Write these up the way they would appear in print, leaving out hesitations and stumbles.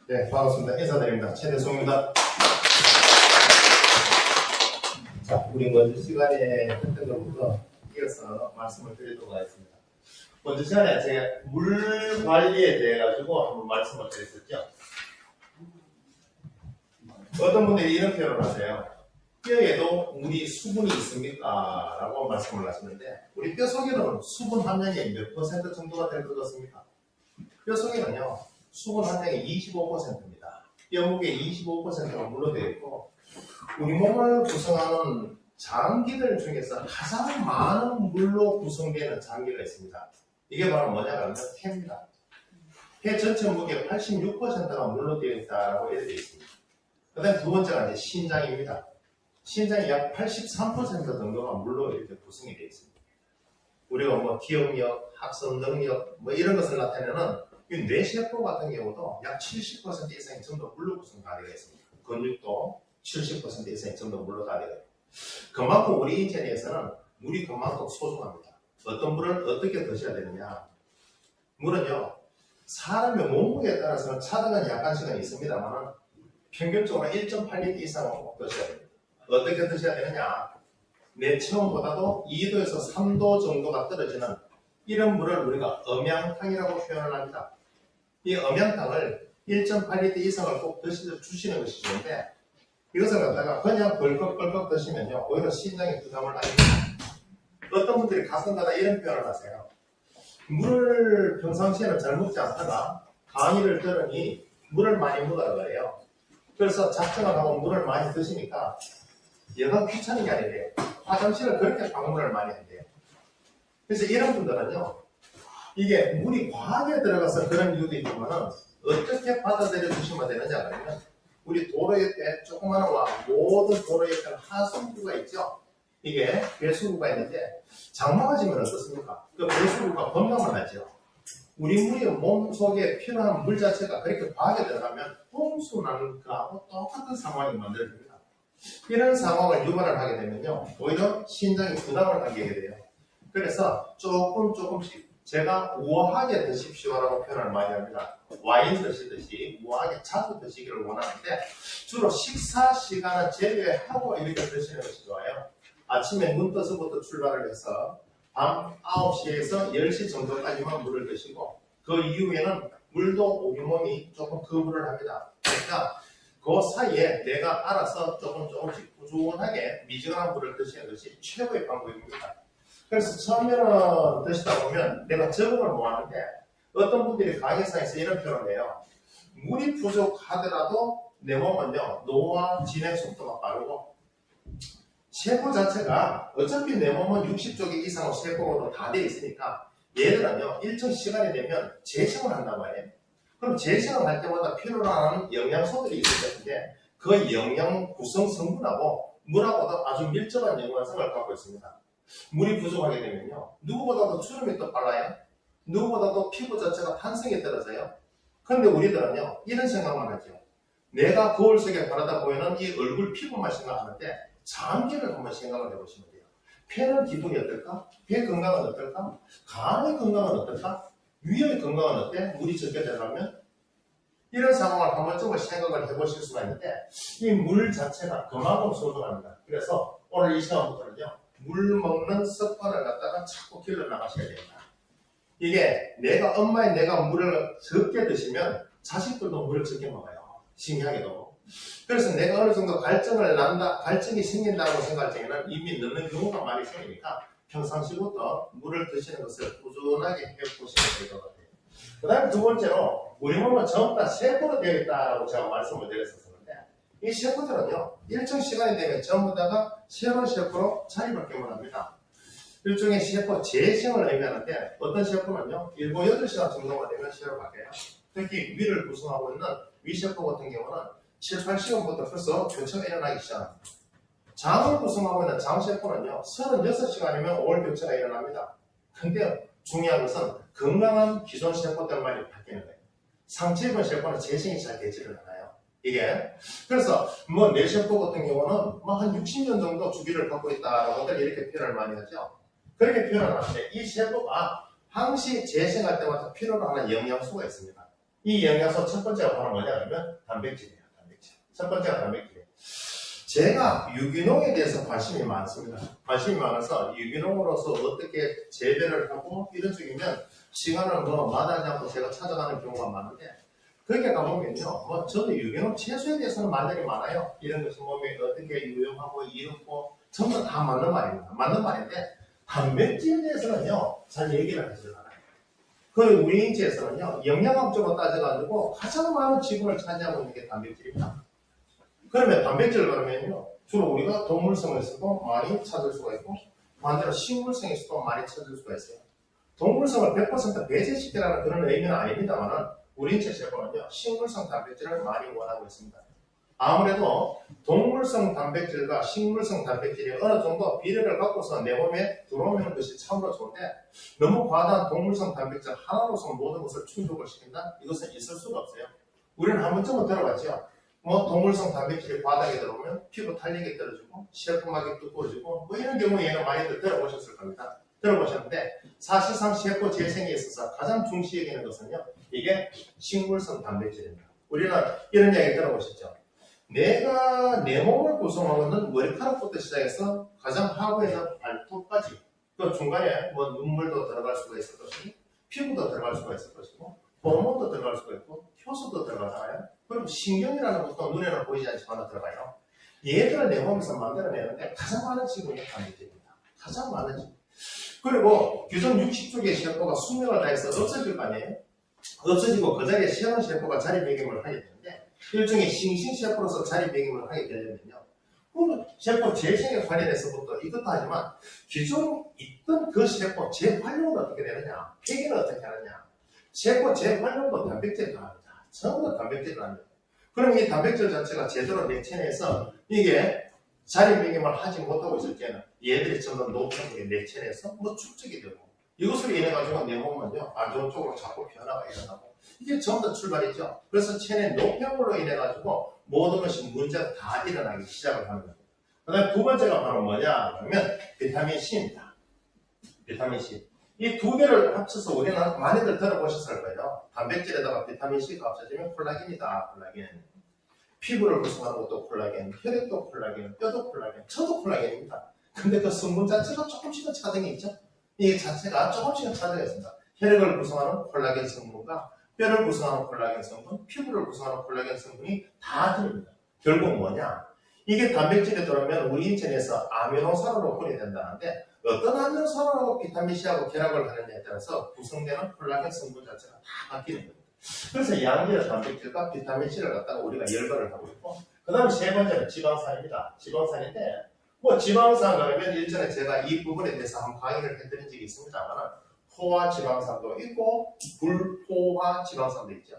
네, 반갑습니다. 인사드립니다. 최대성입니다. 자, 우리 먼저 시간에 했던 것부터 이어서 말씀을 드리도록 하겠습니다. 먼저 시간에 제가 물 관리에 대해 가지고 한번 말씀을 드렸었죠. 어떤 분들이 이런 표현을 하세요. 뼈에도 물이 수분이 있습니까? 라고 말씀을 하시는데, 우리 뼈 속에는 수분 함량이 몇 퍼센트 정도가 될 것 같습니까? 뼈 속에는요, 수분 함량이 25%입니다. 뼈 무게 25%가 물로 되어 있고, 우리 몸을 구성하는 장기들 중에서 가장 많은 물로 구성되는 장기가 있습니다. 이게 바로 뭐냐 하면 폐입니다. 폐 전체 무게 86%가 물로 되어 있다고 되어 있습니다. 그 다음에 두 번째가 이제 신장입니다. 신장이 약 83% 정도가 물로 이렇게 구성이 되어 있습니다. 우리가 뭐 기억력, 학습 능력 뭐 이런 것을 나타내는 이 뇌세포 같은 경우도 약 70% 이상이 전부 물로 구성되어 있습니다. 근육도 70% 이상이 전부 물로 다 되어 있습니다. 그만큼 우리 인체 내에서는 물이 그만큼 소중합니다. 어떤 물을 어떻게 드셔야 되느냐? 물은요, 사람의 몸무게에 따라서는 차등은 약간씩은 있습니다만 평균적으로 1.8리터 이상은 꼭 드셔야 됩니다. 어떻게 드셔야 되느냐? 내 체온보다도 2도에서 3도 정도가 떨어지는 이런 물을 우리가 음양탕이라고 표현을 합니다. 이 음양탕을 1.8리터 이상을 꼭 드시는 것이 좋은데, 이것을 갖다가 그냥 벌컥벌컥 드시면요, 오히려 신장에 부담을 많이 합니다. 어떤 분들이 가끔가다 이런 표현을 하세요. 물을 평상시에는 잘 먹지 않다가 강의를 들으니 물을 많이 먹으라 그래요. 그래서 작정을 하고 물을 많이 드시니까 여간 귀찮은 게 아니래요. 화장실을 그렇게 방문을 많이 한대요. 그래서 이런 분들은요, 이게 물이 과하게 들어가서 그런 이유도 있지만은 어떻게 받아들여 주시면 되느냐 하면, 우리 도로 옆에 조그마한 모든 도로 옆에는 하수구가 있죠. 이게 배수구가 있는데 장마가 지면 어떻습니까? 그 배수구가 범람을 하죠. 우리 물이 몸속에 필요한 물 자체가 그렇게 과하게 들어가면 홍수나는 거하고 똑같은 상황이 만들어집니다. 이런 상황을 유발을 하게 되면요, 오히려 신장이 부담을 하게 돼요. 그래서 조금씩 제가 우아하게 드십시오라고 표현을 많이 합니다. 와인 드시듯이 우아하게 자주 드시기를 원하는데, 주로 식사 시간은 제외하고 이렇게 드시는 것이 좋아요. 아침에 눈 떠서부터 출발을 해서 밤 9시에서 10시 정도까지만 물을 드시고, 그 이후에는 물도 우리 몸이 조금 거부를 합니다. 그러니까 그 사이에 내가 알아서 조금씩 꾸준하게 미지근한 물을 드시는 것이 최고의 방법입니다. 그래서 처음에는 드시다 보면 내가 적응을 못하는데, 어떤 분들이 강의상에서 이런 표현을 해요. 물이 부족하더라도 내 몸은요, 노화 진행 속도가 빠르고, 세포 자체가 어차피 내 몸은 60조 개 이상의 세포로 다 되어 있으니까 얘들은요, 일정 시간이 되면 재생을 한단 말이에요. 그럼 재생을 할 때마다 필요로 하는 영양소들이 있을 텐데, 그 영양 구성 성분하고 물하고도 아주 밀접한 연관성을 갖고 있습니다. 물이 부족하게 되면요, 누구보다도 주름이 더 빨라요. 누구보다도 피부 자체가 탄성이 떨어져요. 그런데 우리들은요, 이런 생각만 하죠. 내가 거울 속에 바라다 보이는 이 얼굴 피부만 생각하는데 장기를 한번 생각을 해보시면 돼요. 폐는 기분이 어떨까? 폐 건강은 어떨까? 간의 건강은 어떨까? 위의 건강은 어때? 물이 적게 들어가면? 이런 상황을 한 번쯤은 생각을 해보실 수가 있는데, 이 물 자체가 그만큼 소중합니다. 그래서 오늘 이 시간부터는요, 물 먹는 습관을 갖다가 자꾸 길러나가셔야 됩니다. 이게 엄마인 내가 물을 적게 드시면 자식들도 물을 적게 먹어요. 신기하게도. 그래서 내가 어느 정도 갈증이 생긴다고 생각할 때에는 이미 넣는 경우가 많이 생기니까 평상시부터 물을 드시는 것을 꾸준하게 해보시면 될 것 같아요. 그 다음에 두 번째로, 우리 몸은 전부 다 세포로 되어 있다고 제가 말씀을 드렸었는데, 이 세포들은요, 일정 시간이 되면 전부 다가 새로운 세포로 자리 바뀌면 합니다. 일종의 세포 재생을 의미하는데, 어떤 세포는요, 7, 8시간 정도가 되면 새로 바뀌어요. 특히 위를 구성하고 있는 위세포 같은 경우는 7, 8시간부터 벌써 교체가 일어나기 시작합니다. 장을 구성하고 있는 장세포는요, 36시간이면 올 교체가 일어납니다. 근데 중요한 것은 건강한 기존 세포들만이 바뀌는 거예요. 상처 입은 세포는 재생이 잘 되지를 않아요. 이게. 그래서 뇌세포 같은 경우는 한 60년 정도 주기를 갖고 있다라고 이렇게 표현을 많이 하죠. 그렇게 표현을 하는데, 이 세포가 항시 재생할 때마다 필요로 하는 영양소가 있습니다. 이 영양소 첫 번째가 바로 뭐냐 그러면 단백질이에요. 단백질. 첫 번째가 단백질이에요. 제가 유기농에 대해서 관심이 많습니다. 관심이 많아서 유기농으로서 어떻게 재배를 하고 이런 쪽이면 시간을 마다하지 않고 제가 찾아가는 경우가 많은데 거기에 가보면요. 저도 유기농 채소에 대해서는 말들이 많아요. 이런 것이 몸에 어떻게 유용하고 이롭고 전부 다 맞는 말입니다. 맞는 말인데 단백질에 대해서는요. 잘 얘기를 하지 않아요. 그 우리 인체에서는요. 영양학적으로 따져가지고 가장 많은 지분을 차지하고 있는 게 단백질입니다. 그러면 단백질 그러면요. 주로 우리가 동물성에서도 많이 찾을 수가 있고 반대로 식물성에서도 많이 찾을 수가 있어요. 동물성을 100% 배제시키라는 그런 의미는 아닙니다만은 우리 인체 세포는요. 식물성 단백질을 많이 원하고 있습니다. 아무래도 동물성 단백질과 식물성 단백질이 어느 정도 비례를 갖고서 내 몸에 들어오는 것이 참으로 좋은데 너무 과다한 동물성 단백질 하나로서 모든 것을 충족을 시킨다? 이것은 있을 수가 없어요. 우리는 한 번쯤은 들어봤죠. 동물성 단백질이 과다하게 들어오면 피부 탄력이 떨어지고 세포막이 두꺼워지고 이런 경우에는 많이들 들어보셨을 겁니다. 들어보셨는데 사실상 세포 재생에 있어서 가장 중시 여기는 것은요. 이게 식물성 단백질입니다. 우리는 이런 이야기 들어보셨죠. 내가 내 몸을 구성하고 있는 머리카락부터 시작해서 가장 하부에 있는 발톱까지 그 중간에 눈물도 들어갈 수가 있을 것이고 피부도 들어갈 수가 있을 것이고 호르몬도 들어갈 수가 있고 효소도 들어가잖아요. 그리고 신경이라는 것도 눈에는 보이지 않지만 들어가요. 얘들을 내 몸에서 만들어내는데 가장 많은 지분이 단백질입니다. 가장 많은 지분. 그리고 규정 60쪽의 세포가 수명을 다해서 없어질 거 아니에요? 없어지고 그 자리에 새로운 세포가 자리매김을 하게 되는데 일종의 싱싱세포로서 자리매김을 하게 되려면요. 그 세포 재생에 관련해서부터 이것도 하지만 기존 있던 그 세포 재활용은 어떻게 되느냐? 폐기는 어떻게 하느냐? 세포 재활용도 단백질을 합니다. 전부 다 단백질을 합니다. 그럼 이 단백질 자체가 제대로 내천해서 이게 자리매김을 하지 못하고 있을 때는 얘들이 전부 노폐물이 내천해서 축적이 되고 이것으로 인해 가지고 내 몸은요 안 좋은 쪽으로 자꾸 변화가 일어나고 이게 전부 다 출발이죠. 그래서 체내 노폐물로 인해 가지고 모든 것이 문제가 다 일어나기 시작을 하는 거예요. 그 다음에 두 번째가 바로 뭐냐 그러면 비타민 C입니다. 비타민 C. 이 두 개를 합쳐서 우리는 많이들 들어보셨을 거예요. 단백질에다가 비타민 C가 합쳐지면 콜라겐이다. 콜라겐. 피부를 구성하는 것도 콜라겐, 혈액도 콜라겐, 뼈도 콜라겐, 저도 콜라겐입니다. 근데 그 성분 자체가 조금씩은 차등이 있죠. 이 자체가 조금씩은 차등이 있습니다. 혈액을 구성하는 콜라겐 성분과 뼈를 구성하는 콜라겐 성분, 피부를 구성하는 콜라겐 성분이 다 들립니다. 결국 뭐냐? 이게 단백질에 들어오면 우리 인체 내에서 아미노산으로 혼이 된다는데 어떤 아미노산하고 비타민 C하고 결합을 하느냐에 따라서 구성되는 콜라겐 성분 자체가 다 바뀌는 겁니다. 그래서 양질의 단백질과 비타민 C를 갖다가 우리가 열거를 하고 있고 그 다음에 세 번째는 지방산입니다. 지방산인데 지방산 그러면 일전에 제가 이 부분에 대해서 한번 강의를 해드린 적이 있습니다만 포화 지방산도 있고 불포화 지방산도 있죠.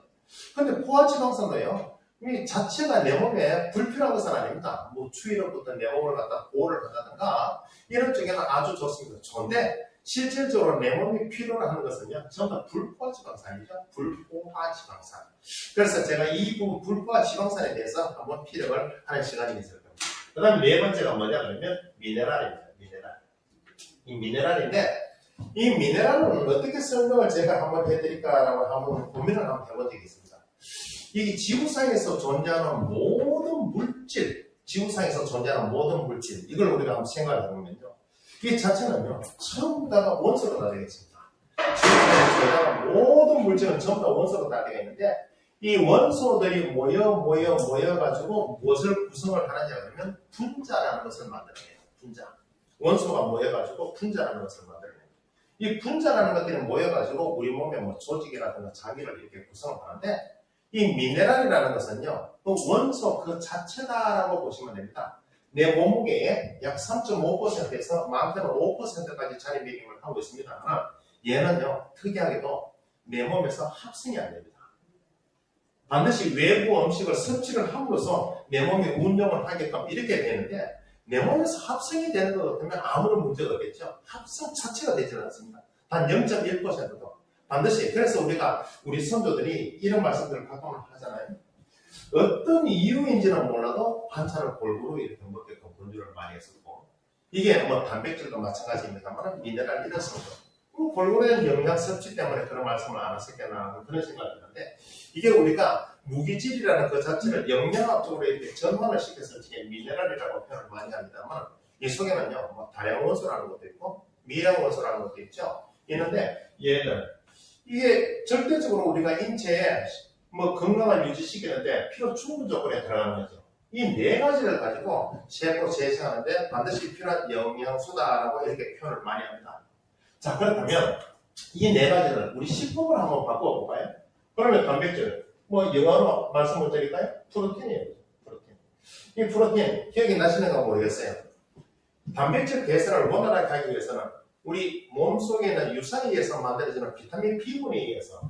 근데 포화 지방산도요 이 자체가 내 몸에 불필요한 것은 아닙니다. 추위로부터 내 몸을 갖다 보호를 한다든가 이런 쪽에는 아주 좋습니다. 좋은데 실질적으로 내 몸이 필요로 하는 것은요 전부 다 불포화 지방산이죠. 불포화 지방산. 그래서 제가 이 부분 불포화 지방산에 대해서 한번 피력을 하는 시간이 있을 겁니다. 그 다음 네 번째가 뭐냐 그러면 미네랄입니다. 미네랄. 이 미네랄인데 이 미네랄은 어떻게 설명을 제가 한번 해드릴까라고 한번 고민을 한번 해본 적이 있습니다. 이 지구상에서 존재하는 모든 물질, 지구상에서 존재하는 모든 물질, 이걸 우리가 한번 생각을 해보면요. 이 자체는요, 전부 다가 원소로 다 되어 있습니다. 지구상에서 존재하는 모든 물질은 전부 다 원소로 다 되어 있는데, 이 원소들이 모여가지고 무엇을 구성을 하느냐 그러면 분자라는 것을 만들어내요. 분자. 원소가 모여가지고 분자라는 것을 만들어내요. 이 분자라는 것들이 모여가지고 우리 몸의 조직이라든가 장기를 이렇게 구성을 하는데, 이 미네랄이라는 것은요, 그 원소 그 자체다라고 보시면 됩니다. 내 몸무게의 약 3.5%에서 많게는 5%까지 자리매김을 하고 있습니다만, 얘는요, 특이하게도 내 몸에서 합성이 안 됩니다. 반드시 외부 음식을 섭취를 함으로써 내 몸이 운동을 하게끔 이렇게 되는데, 내 몸에서 합성이 되는 것 같으면 아무런 문제가 없겠죠. 합성 자체가 되지 않습니다. 단 0.1%도. 반드시 그래서 우리가 우리 선조들이 이런 말씀들을 가끔은 하잖아요. 어떤 이유인지는 몰라도 반찬을 골고루 이렇게 먹게끔 권유를 많이 했었고 이게 단백질도 마찬가지입니다만 미네랄 이런 성분 골고루 된 영양 섭취 때문에 그런 말씀을 안 하셨겠나 그런 생각이 드는데 이게 우리가 무기질이라는 그 자체를 영양학적으로 이렇게 전환을 시켜서 지금 미네랄이라고 표현을 많이 합니다만 이 속에는요, 뭐 다양원소라는 것도 있고 미량원소라는 것도 있죠. 있는데 얘는 이게 절대적으로 우리가 인체에 뭐 건강을 유지시키는데 필요 충분 조건에 들어가는 거죠. 이 네 가지를 가지고 세포 재생하는데 반드시 필요한 영양소다라고 이렇게 표현을 많이 합니다. 자, 그렇다면 이 네 가지를 우리 식품을 한번 바꿔볼까요? 그러면 단백질, 뭐 영어로 말씀을 드릴까요? 프로틴이에요. 프로틴. 이 프로틴 기억이 나시는가 모르겠어요. 단백질 개선을 원활하게 하기 위해서는 우리 몸속에 있는 유산에서 만들어지는 비타민 B군에 의해서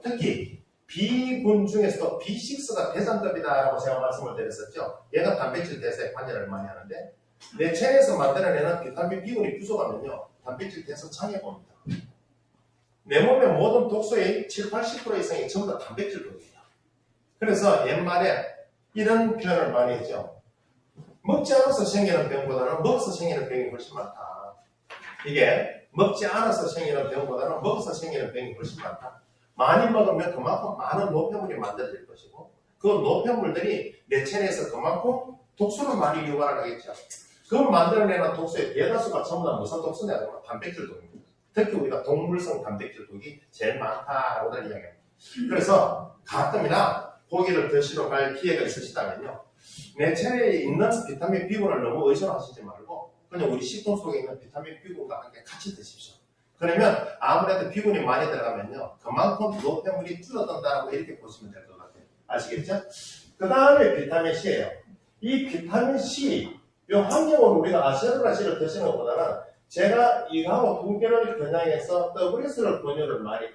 특히 B군 중에서도 B6가 대장급이다라고 제가 말씀을 드렸었죠. 얘가 단백질 대사에 관여를 많이 하는데 내 체내에서 만들어내는 비타민 B군이 부족하면요, 단백질 대사 장애가 옵니다. 내 몸의 모든 독소의 7, 80% 이상이 전부 다 단백질 독이에요. 그래서 옛말에 이런 표현을 많이 했죠. 먹지 않아서 생기는 병보다는 먹어서 생기는 병이 훨씬 많다. 이게 먹지 않아서 생기는 병보다는 먹어서 생기는 병이 훨씬 많다. 많이 먹으면 그만큼 많은 노폐물이 만들어질 것이고 그 노폐물들이 내 체내에서 그만큼 독소를 많이 유발을 하겠죠. 그 만들어내는 독소의 대다수가 전부 다 무슨 독소냐면 단백질 독입니다. 특히 우리가 동물성 단백질 독이 제일 많다라고 이야기합니다. 그래서 가끔이나 고기를 드시러 갈 기회가 있으시다면요, 내 체내에 있는 비타민 B군을 너무 의존하시지 말고 그냥 우리 식품 속에 있는 비타민 B군과 함께 같이 드십시오. 그러면 아무래도 B군이 많이 들어가면요, 그만큼 노폐물이 줄어든다고 이렇게 보시면 될 것 같아요. 아시겠죠? 그 다음에 비타민 C예요. 이 비타민 C, 이 환경으로 우리가 아세로라씨를 드시는 것보다는 제가 이거하고 두 개를 겨냥해서 WX를 권유를 많이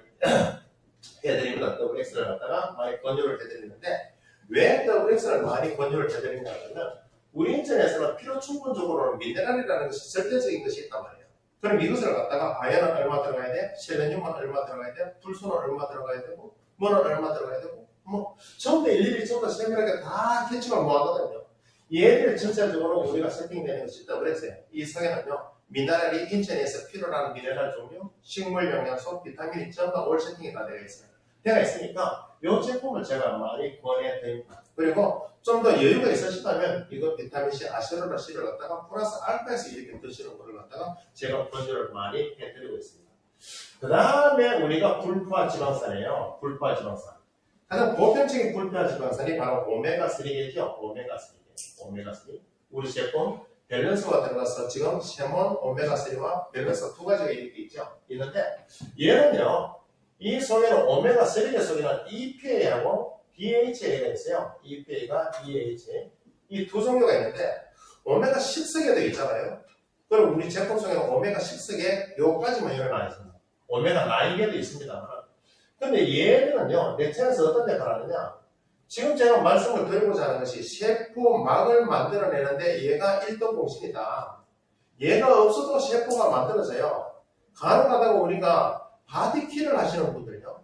해드립니다. WX를 갖다가 많이 권유를 해드리는데 왜 WX를 많이 권유를 해드리냐 하면 우리 인체에서는 필요 충분적으로는 미네랄이라는 것이 절대적인 것이 있단 말이에요. 그럼 이것을 갖다가 아연은 얼마 들어가야 돼? 셀레늄은 얼마 들어가야 돼? 불소는 얼마 들어가야 되고 뭐는 얼마 들어가야 되고 뭐 전부 다 일일이 전부 다 세밀하게 다 캐치를 모아거든요. 얘들 전체적으로 우리가 세팅되는 것이 WX예요. 이 성에는요, 미네랄이 인체 내에서 필요로 하는 미네랄 종류, 식물 영양소, 비타민이 전부 다 올 세팅이 다 되어 있어요. 되어 있으니까 이 제품을 제가 많이 권해드립니다. 그리고 좀 더 여유가 있으시다면 이거 비타민C 아세로라 C를 갖다가 플러스 알파에서 이렇게 드시는 거를 갖다가 제가 권유를 많이 해드리고 있습니다. 그 다음에 우리가 불포화 지방산이에요. 불포화 지방산. 가장 보편적인 불포화 지방산이 바로 오메가3겠죠. 오메가3. 우리 제품 밸런스가 들어가서 지금 세몬 오메가3와 밸런스 두 가지가 이렇게 있죠. 있는데 얘는요, 이 속에는 오메가3의 속에는 EPA하고 DHA가 있어요. EPA가 DHA. 이 두 종류가 있는데 오메가6계도 있잖아요. 그럼 우리 제품 속에는 오메가6계 요까지만 일어나 있습니다. 오메가9계도 있습니다. 근데 얘는요, 내 체에서 어떤 역할을 하느냐? 지금 제가 말씀을 드리고자 하는 것이 세포막을 만들어내는데 얘가 1등 공신이다. 얘가 없어도 세포가 만들어져요. 가능하다고 우리가 바디킬을 하시는 분들요,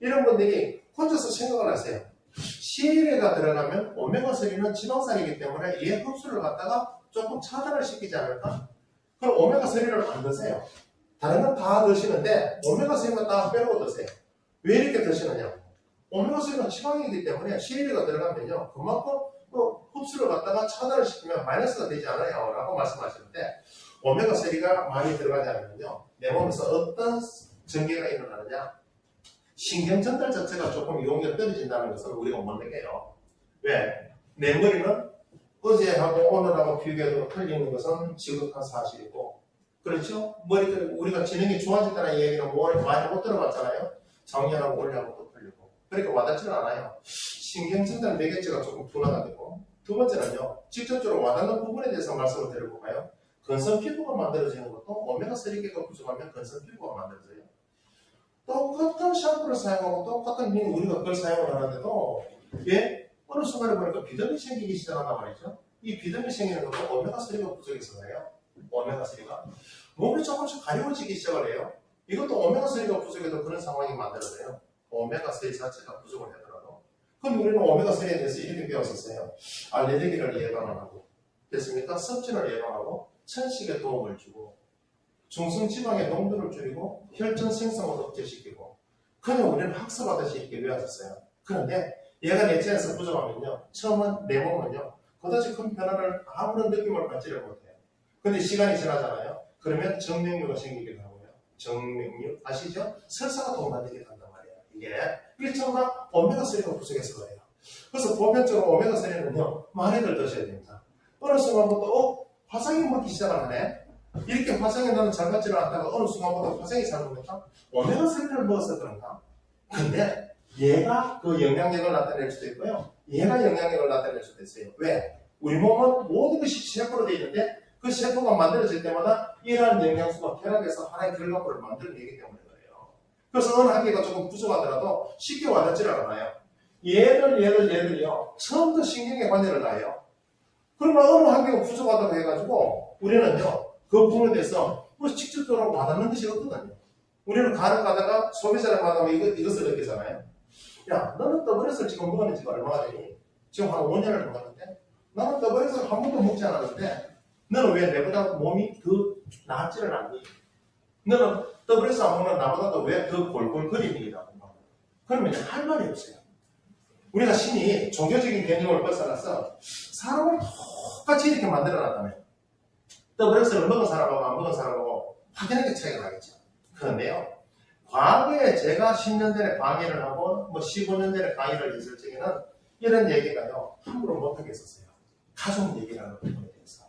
이런 분들이 혼자서 생각을 하세요. CLA가 들어가면 오메가3는 지방산이기 때문에 얘 흡수를 갖다가 조금 차단을 시키지 않을까? 그럼 오메가3를 안 드세요. 다른 건 다 드시는데 오메가3만 다 빼놓고 드세요. 왜 이렇게 드시느냐고. 오메가3는 지방이기 때문에 CLA가 들어가면요, 그만큼 흡수를 갖다가 차단을 시키면 마이너스가 되지 않아요 라고 말씀하시는데, 오메가3가 많이 들어가지 않으면요, 내 몸에서 어떤 전개가 일어나느냐, 신경 전달 자체가 조금 용기가 떨어진다는 것은 우리가 못 느껴요. 왜? 내 머리는 어제하고 오늘하고 비교해도 틀리는 것은 지극한 사실이고, 그렇죠? 머리가 우리가 지능이 좋아진다는 얘기는 많이 못 들어봤잖아요. 작년하고 올해하고 또 틀리고. 그러니까 와닿지는 않아요. 신경 전달 매개체가 조금 둔화가 되고, 두 번째는요, 직접적으로 와닿는 부분에 대해서 말씀을 드려볼까요? 건선 피부가 만들어지는 것도 오메가3계가 부족하면 건선 피부가 만들어져요. 똑같은 샴푸를 사용하고 똑같은 우리가 그걸 사용을 하는데도 예? 어느 순간에 보니까 비듬이 생기기 시작한단 말이죠. 이 비듬이 생기는 것도 오메가3가 부족해서 그래요. 오메가3가 몸이 조금씩 가려워지기 시작을 해요. 이것도 오메가3가 부족해도 그런 상황이 만들어져요. 오메가3 자체가 부족을 하더라도. 그럼 우리는 오메가3에 대해서 이렇게 배웠었어요. 알레르기를 예방하고, 됐습니까? 섭진을 예방하고, 천식에 도움을 주고, 중성지방의 농도를 줄이고 혈전 생성을 억제시키고, 그냥 우리는 학습하듯이 이렇게 외웠었어요. 그런데 얘가 내체에서 부족하면요. 처음은 내 몸은요. 그다지 큰 변화를 아무런 느낌을 받지를 못해요. 근데 시간이 지나잖아요. 그러면 정맥류가 생기기도 하고요. 정맥류 아시죠? 설사가 동반되기도 한단 말이에요. 이게 전부 다 오메가3가 부족해서 그래요. 그래서 보편적으로 오메가3는요. 많이들 드셔야 됩니다. 어느 순간부터 화상이 먹기 시작을 하네. 이렇게 화상이 나는 잘 받지를 않다가 어느 순간부터 화상이 잘 먹니까 오메가3를 먹어서 그런가? 근데 얘가 그 영향력을 나타낼 수도 있고요. 얘가 영향력을 나타낼 수도 있어요. 왜? 우리 몸은 모든 것이 셰프로 되어 있는데 그 셰프가 만들어질 때마다 이러한 영양소가 결합해서 하나의 결과물을 만들어내기 때문에 그래요. 그래서 어느 한 개가 조금 부족하더라도 쉽게 와닿지를 않아요. 얘들이요. 처음부터 신경에 관여를 다 해요. 그러면 어느 한 개가 부족하다고 해가지고 우리는요. 그 부분에 대해서 직접적으로 와닿는 것이 없거든요. 우리는 간을 가다가 소비자를 만나면 이것을 느끼잖아요. 야, 너는 더블에서 지금 먹었는 지가 얼마나 되니? 지금 한 5년을 먹었는데 나는 더블에서 한 번도 먹지 않았는데 너는 왜 내보다 몸이 더 나았지를 않니? 너는 더블에서 안 먹는 나보다도 왜 더 골골거리니라고 그러면 할 말이 없어요. 우리가 신이 종교적인 개념을 벗어나서 사람을 똑같이 이렇게 만들어놨다면 더블에서를 먹은 사람하고 안 먹은 사람하고 확연하게 차이가 나겠죠. 그런데요. 과거에 제가 10년 전에 강의를 하고 15년 전에 강의를 했을 적에는 이런 얘기가요. 함부로 못하게 했었어요. 가족 얘기라는 부분에 대해서.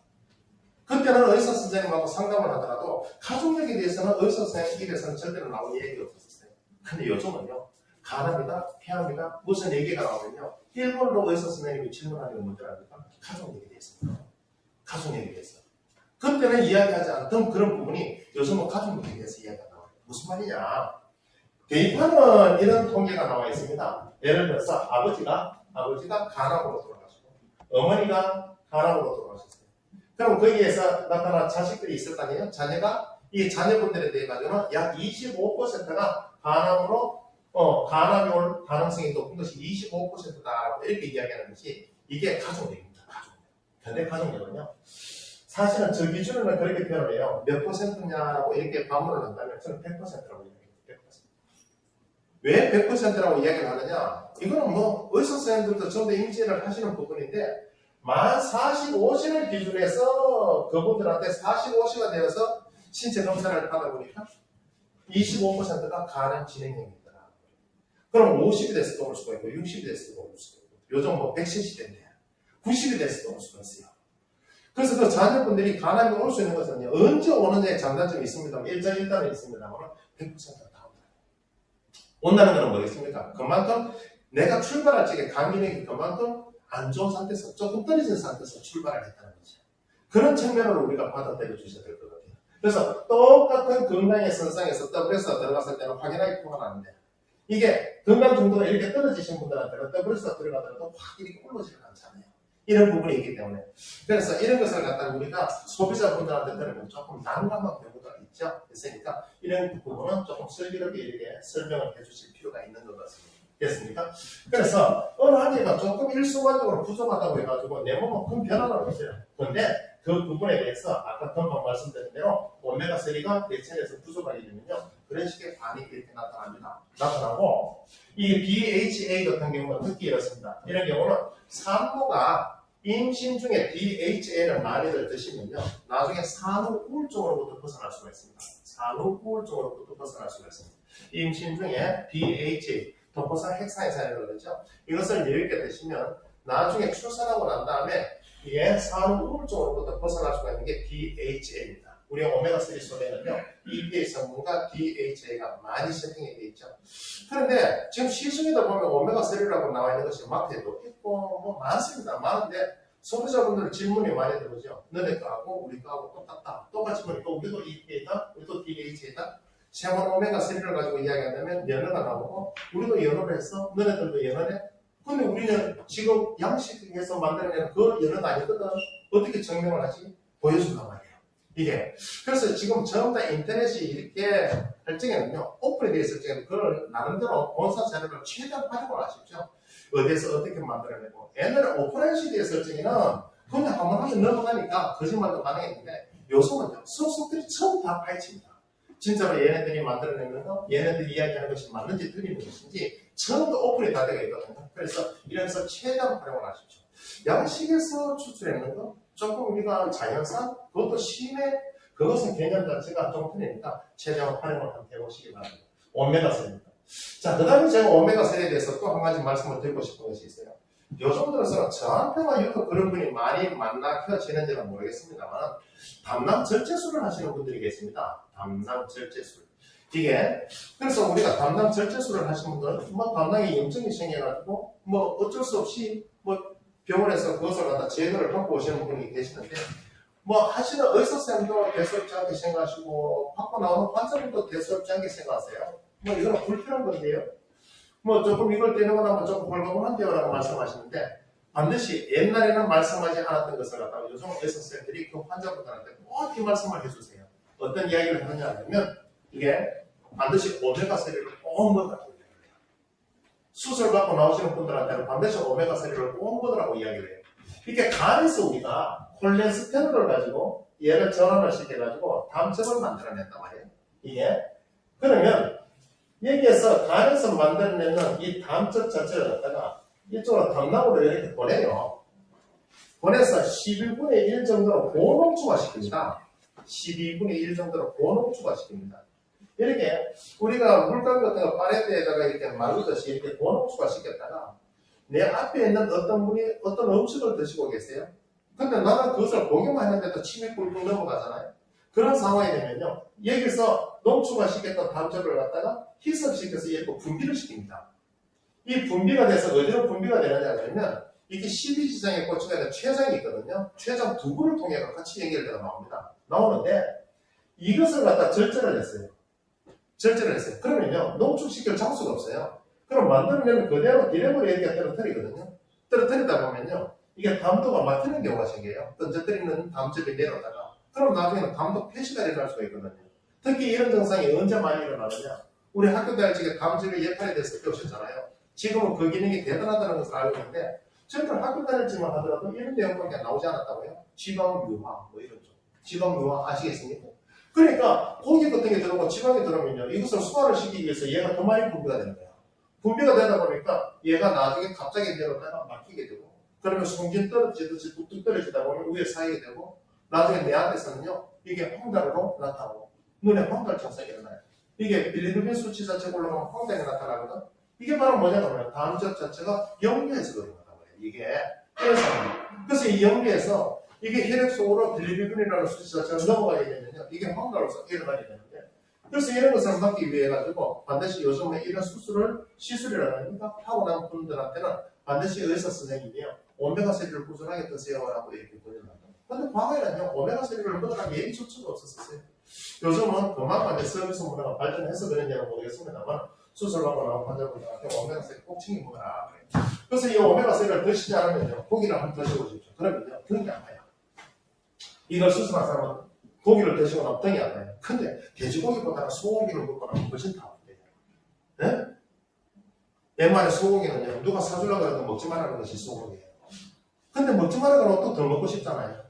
그때는 의사 선생님하고 상담을 하더라도 가족력에 대해서는 의사 선생님 입에서는 절대로 나오는 얘기가 없었어요. 근데 요즘은요. 간암이다, 폐암이다, 무슨 얘기가 나오면요. 일본어로 의사 선생님이 질문하는 게 뭔지 압니까? 가족 얘기에 대해서입니다. 가족 얘기에 대해서. 그때는 이야기하지 않던 그런 부분이 요즘은 가족 얘기에 대해서 이야기가 나와요. 무슨 말이냐? 대입하는 이런 통계가 나와 있습니다. 예를 들어서 아버지가 간암으로 돌아가시고 어머니가 간암으로 돌아가셨어요. 그럼 거기에서 나타난 자식들이 있을 거 아니에요? 이 자녀분들에 대해 가지고는 약 25%가 간암이 올 가능성이 높은 것이 25%다라고 이렇게 이야기하는 것이 이게 가족력입니다. 가족력. 근데 가족력은요. 사실은 저 기준으로는 그렇게 표현을 해요. 몇 %냐라고 이렇게 반문을 한다면 저는 100%라고 이야기해요. 100%. 왜 100%라고 이야기를 하느냐? 이거는 의사 선생님들도 전부 인지를 하시는 부분인데 만 45시를 기준해서 그분들한테 45시가 되어서 신체 검사를 하다 보니까 25%가 간암 진행형이더라. 그럼 50이 됐을 때 올 수가 있고 60이 됐을 때 올 수가 있고 요즘 100시대인데 90이 됐을 때 올 수가 있어요. 그래서 그 자녀분들이 간암이 올 수 있는 것은 언제 오느냐에 장단점이 있습니다만 일단은 있습니다만 100%가 다 온다. 온다는 것은 뭐겠습니까? 그만큼 내가 출발할 적에 감기력이 그만큼 안 좋은 상태에서 조금 떨어진 상태에서 출발을 했다는 거죠. 그런 측면으로 우리가 받아들여 주셔야 될 것 같아요. 그래서 똑같은 건강의 선상에서 더블에서 들어갔을 때는 확연하게 표가 나는데 이게 건강 정도가 이렇게 떨어지신 분들한테는 더블에서 들어가더라도 확 이렇게 올라오지는 않잖아요. 이런 부분이 있기 때문에. 그래서 이런 것을 갖다가 우리가 소비자분들한테 들으면 조금 난감한 경우가 있으니까 이런 부분은 조금 슬기롭게 이렇게 설명을 해주실 필요가 있는 것 같습니다. 됐습니까? 그래서 어느 한 개가 조금 일순간적으로 부족하다고 해가지고 내 몸은 큰 변화는 없어요. 그런데 그 부분에 대해서 아까 금방 말씀드린 대로 오메가3가 내 체내에서 부족하게 되면요. 그런 식의 반응이 이렇게 나타나고 이 DHA 같은 경우는 특히 이렇습니다. 이런 경우는 산모가 임신 중에 DHA를 많이들 드시면요. 나중에 산후 우울증으로부터 벗어날 수가 있습니다. 산후 우울증으로부터 벗어날 수가 있습니다. 임신 중에 DHA, 도포산 핵산해산이라고 그러죠. 이것을 여유있게 드시면 나중에 출산하고 난 다음에 이게 산후 우울증으로부터 벗어날 수가 있는 게 DHA입니다. 우리 오메가3 속에는요, EPA 성분과 DHA가 많이 세팅이 되어 있죠. 그런데 지금 시중에다 보면 오메가3라고 나와 있는 것이 마트에도 있고 많습니다. 많은데 소비자분들 질문이 많이 들어오죠. 너네 거하고 우리 거하고 똑같다. 똑같이 보니까 우리도 EPA다, 우리도 DHA다. 세번 오메가3를 가지고 이야기한다면 연어가 나오고 우리도 연어를 했어. 너네들도 연어네. 근데 우리는 지금 양식에서 만들어내는 그 연어가 아니거든. 어떻게 증명을 하지? 보여준단 말이에요. 이게. 그래서 지금 전부 다 인터넷이 이렇게 할 적에는요, 오픈이 되어 있을 적에는 그걸 나름대로 본사 자료를 최대한 활용을 하십시오. 어디에서 어떻게 만들어내고. 옛날에 오프라인 시대에 있을 적에는 그냥 한번 하면 넘어가니까 거짓말도 가능했는데 요즘은요, 속속들이 처음 다 파헤칩니다. 진짜로 얘네들이 만들어내는 거, 얘네들이 이야기하는 것이 맞는지 틀리는 것인지 전부 오픈이 다 되어 있거든요. 그래서 이래서 최대한 활용을 하십시오. 양식에서 추출했는 거, 조금 우리가 자연산, 그것도 심해, 그것은 개념 자체가 좀 틀리니까 최대한 활용을 한번 해보시기 바랍니다. 오메가3입니다. 자, 그 다음에 제가 오메가3에 대해서 또 한 가지 말씀을 드리고 싶은 것이 있어요. 요즘 들어서는 저한테만 유독 그런 분이 많이 만나켜지는지는 모르겠습니다만, 담낭 절제술을 하시는 분들이 계십니다. 담낭 절제술. 이게, 그래서 우리가 담낭 절제술을 하시는 분들은, 뭐, 담낭에 염증이 생겨가지고, 뭐, 어쩔 수 없이, 뭐, 병원에서 그것을 갖다 제거를 받고 오시는 분이 계시는데, 뭐, 하시는 의사쌤도 대수롭지 않게 생각하시고, 받고 나오는 환자분도 대수롭지 않게 생각하세요. 뭐, 이거는 불필요한 건데요. 뭐, 조금 이걸 떼는 나면 조금 헐거분한데요 라고 말씀하시는데, 반드시 옛날에는 말씀하지 않았던 것을 갖다가 요즘 의사쌤들이 그 환자분들한테 꼭 이 말씀을 해주세요. 어떤 이야기를 하느냐 하면, 이게 반드시 오메가3를 꼭 먹으라고 이야기를 해요. 수술 받고 나오시는 분들한테는 반드시 오메가3를 꼭 먹으라고 이야기를 해요. 이게 간에서 우리가 콜레스테롤을 가지고 얘를 전환을 시켜가지고 담즙을 만들어낸단 말이에요. 이게. 그러면 여기에서 간에서 만들어내는 이 담즙 자체를 갖다가 이쪽으로 담낭으로 이렇게 보내요. 보내서 12분의 1 정도로 고농축화시킵니다. 12분의 1 정도로 고농축화시킵니다. 이렇게 우리가 물감 같은 거 파레트에다가 이렇게 마르듯이 이렇게 고농축화시켰다가 내 앞에 있는 어떤 분이 어떤 음식을 드시고 계세요. 근데 나는 그것을 보기만 했는데도 침이 꿀꿀 넘어가잖아요. 그런 상황이 되면요. 여기서 농축화시켰던 담즙을 갖다가 희석시켜서 이렇게 분비를 시킵니다. 이 분비가 돼서 어디로 분비가 되느냐 하면 이게 12지장의 고추가 췌장이 있거든요. 췌장 두부를 통해 같이 연결되어 나옵니다. 나오는데 이것을 갖다 절제를 했어요. 절제를 했어요. 그러면요. 농축시킬 장수가 없어요. 그럼 만들면 그대로 디램으로 이렇게 떨어뜨리거든요. 떨어뜨리다 보면요. 이게 담도가 막히는 경우가 생겨요. 던져뜨리는 담즙이 내려다가 그럼 나중에는 담도 폐시가 일어날 수가 있거든요. 특히 이런 증상이 언제 많이 일어나느냐. 우리 학교 다닐 적에 담즙이 예팔이 돼서 배우셨잖아요. 지금은 그 기능이 대단하다는 것을 알고 있는데 저희들 학교 다닐지만 하더라도 이런 내용밖에 나오지 않았다고요. 지방유화 뭐 이런 쪽. 지방유화 아시겠습니까? 그러니까 고기 같은 게 들어오고 지방이 들어오면요. 이것을 소화를 시키기 위해서 얘가 더 많이 분비가 되는 거야. 분비가 되다 보니까 얘가 나중에 갑자기 내려다가 막히게 되고 그러면 송진 떨어지듯이 뚝뚝 떨어지다 보면 위에 쌓이게 되고 나중에 내 앞에서는요. 이게 황달으로 나타나고 눈에 황달 증상이 일어나요. 이게 빌리루빈 수치 자체가 올라가면 황달이 나타나거든. 이게 바로 뭐냐면 담즙 자체가 염류에서 그런 거다 말이에요. 이게 그래서 이 염류에서 이게 혈액 속으로 빌리루빈이라는 수치 자체가 넘어가게 되면요. 이게 황달로서 일어나게 되는데 그래서 이런 것을 막기 위해 가지고 반드시 요즘에 이런 시술이라든가 하고 난 분들한테는 반드시 의사 선생님이요. 오메가3를 꾸준하게 드세요라고 얘기 보내놨다. 근데 과거에는요. 오메가3를 먹으라는 얘기조차도 없었어요. 요즘은 그만큼 서비스 문화가 발전해서 그런지는 모르겠습니다만 수술하고 나온 환자분들한테 오메가3 꼭 챙겨 먹어라. 그래서 이 오메가3를 드시지 않으면요. 고기를 한번 드셔보십시오. 그러면요. 등이 아파요. 이걸 수술한 사람은 고기를 드시고 나면 등이 아파요. 근데 돼지고기보다는 소고기를 먹고 나면 훨씬 더 아프대요. 네? 옛말에 소고기는요. 누가 사주려고 해도 먹지 말라는 것이 소고기예요. 근데 먹지 말라고 하면 또 더 먹고 싶잖아요.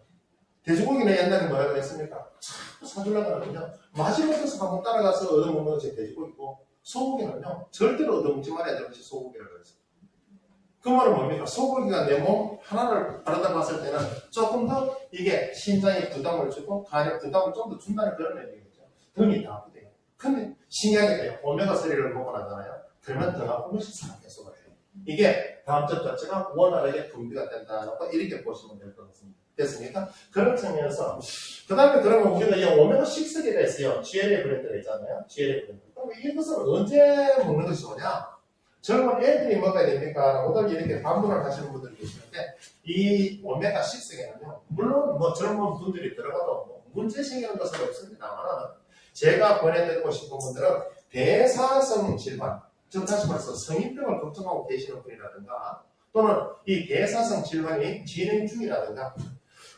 돼지고기는 옛날에 뭐라 그랬습니까? 자꾸 사주려고 하면요. 마지막에서 한번 따라가서 얻어먹는 것이 돼지고기고 소고기는요. 절대로 얻어먹지 말아야 되는 것이 소고기라고 했어요. 그 말은 뭡니까? 소고기가 내 몸 하나를 바라다 봤을 때는 조금 더 이게 심장에 부담을 주고 간에 부담을 좀 더 준다는 그런 얘기겠죠. 등이 다 아프대요. 근데 신기하게 돼요. 오메가3를 먹고 나잖아요. 그러면 등 아픈 것이 계속 해요. 이게 담즙 자체가 원활하게 분비가 된다고 이렇게 보시면 될 것 같습니다. 됐습니까? 그런 측면에서 그 다음에 그러면 우리가 이 오메가6에 대해서요. GLA 브랜드가 있잖아요. GLA 브랜드. 그럼 이것을 언제 먹는 것이 좋냐? 젊은 애들이 먹어야 됩니까? 오늘 이렇게 반문을 하시는 분들이 계시는데 이 오메가6에는요. 물론 뭐 젊은 분들이 들어가도 뭐 문제 생기는 것은 없습니다만 제가 권해드리고 싶은 분들은 대사성 질환 즉 다시 말해서 성인병을 걱정하고 계시는 분이라든가 또는 이 대사성 질환이 진행 중이라든가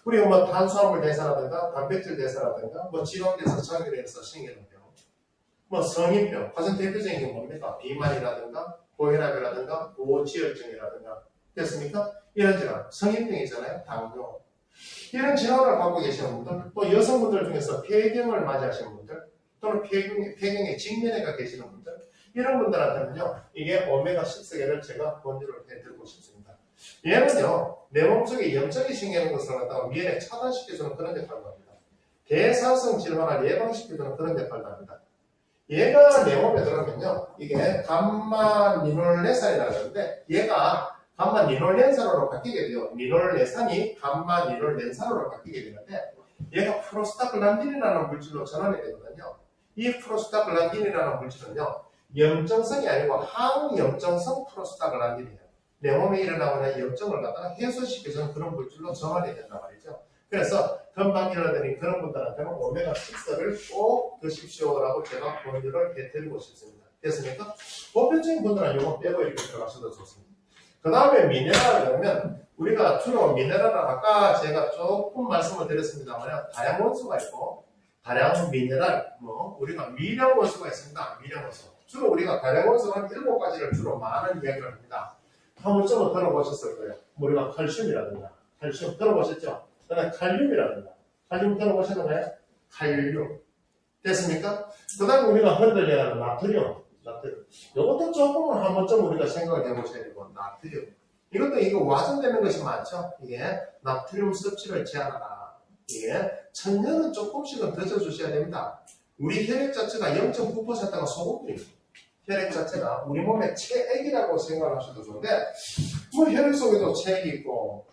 우리가 뭐 탄수화물 대사라든가 단백질 대사라든가 뭐 지방 대사 장기에서 생기는 병 뭐 성인병 가장 대표적인 게 뭡니까? 비만이라든가 고혈압이라든가 고지혈증이라든가 됐습니까? 이런 질환 성인병이잖아요. 당뇨 이런 질환을 갖고 계시는 분들 또 여성분들 중에서 폐경을 맞이하시는 분들 또는 폐경에 직면해가 계시는 분들 이런 분들한테는요, 이게 오메가6를 제가 권유를 해드리고 싶습니다. 얘는요, 내 몸속에 염증이 생기는 것을 갖다가 미연에 차단시켜주는 그런 역할을 합니다. 대사성 질환을 예방시켜주는 그런 역할을 합니다. 얘가 내 몸에 들어오면요, 이게 감마니놀레산이라고 하는데, 얘가 감마니놀렌산으로 바뀌게 돼요. 니놀레산이 감마니놀렌산으로 바뀌게 되는데, 얘가 프로스타글란딘이라는 물질로 전환이 되거든요. 이 프로스타글란딘이라는 물질은요, 염증성이 아니고 항염증성 프로스타글란딘이에요. 내 몸에 일어나거나 염증을 갖다가 해소시켜주는 그런 물질로 전환이 된단 말이죠. 그래서 건방지러들이 그런 분들한테는 오메가6를 꼭 드십시오라고 제가 권유를 해드리고 싶습니다. 됐습니까? 보편적인 분들은 이거 빼고 이렇게 들어가셔도 좋습니다. 그 다음에 미네랄을 그러면 우리가 주로 미네랄을 아까 제가 조금 말씀을 드렸습니다만 다량 원소가 있고 다량 미네랄, 우리가 미량 원소가 있습니다. 미량 원소. 주로 우리가 다량 원소는 7가지를 주로 많은 이야기를 합니다. 한 번쯤은 들어보셨을 거예요. 우리가 칼슘이라든가 칼슘 들어보셨죠? 그다음에 칼륨이라든가 칼륨 들어보셨나요? 칼륨. 됐습니까? 그 다음에 우리가 흔들 얘기하는 나트륨. 이것도 조금은 한 번쯤 우리가 생각을 해보셔야 되고, 나트륨. 이거 와전되는 것이 많죠? 이게 나트륨 섭취를 제한하라. 이게 천년은 조금씩은 더 줘주셔야 됩니다. 우리 혈액 자체가 0.9%가 소금물입니다. 혈액 자체가 우리 몸의 체액이라고 생각하셔도 좋은데, 뭐 혈액 속에도 체액이 있고,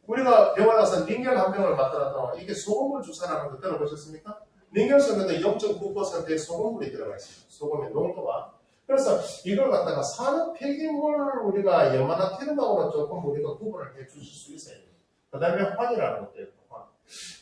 우리가 병원 가서 링겔 한 병을 맞더라도 이게 소금물 주사라는 거 들어보셨습니까? 링겔 속에도 0.9%의 소금물이 들어가 있습니다. 소금의 농도가. 그래서 이걸 갖다가 산업 폐기물 우리가 염화나트륨하고는 조금 우리가 구분을 해 주실 수 있어요. 그 다음에 환이라는 것도 있고, 환.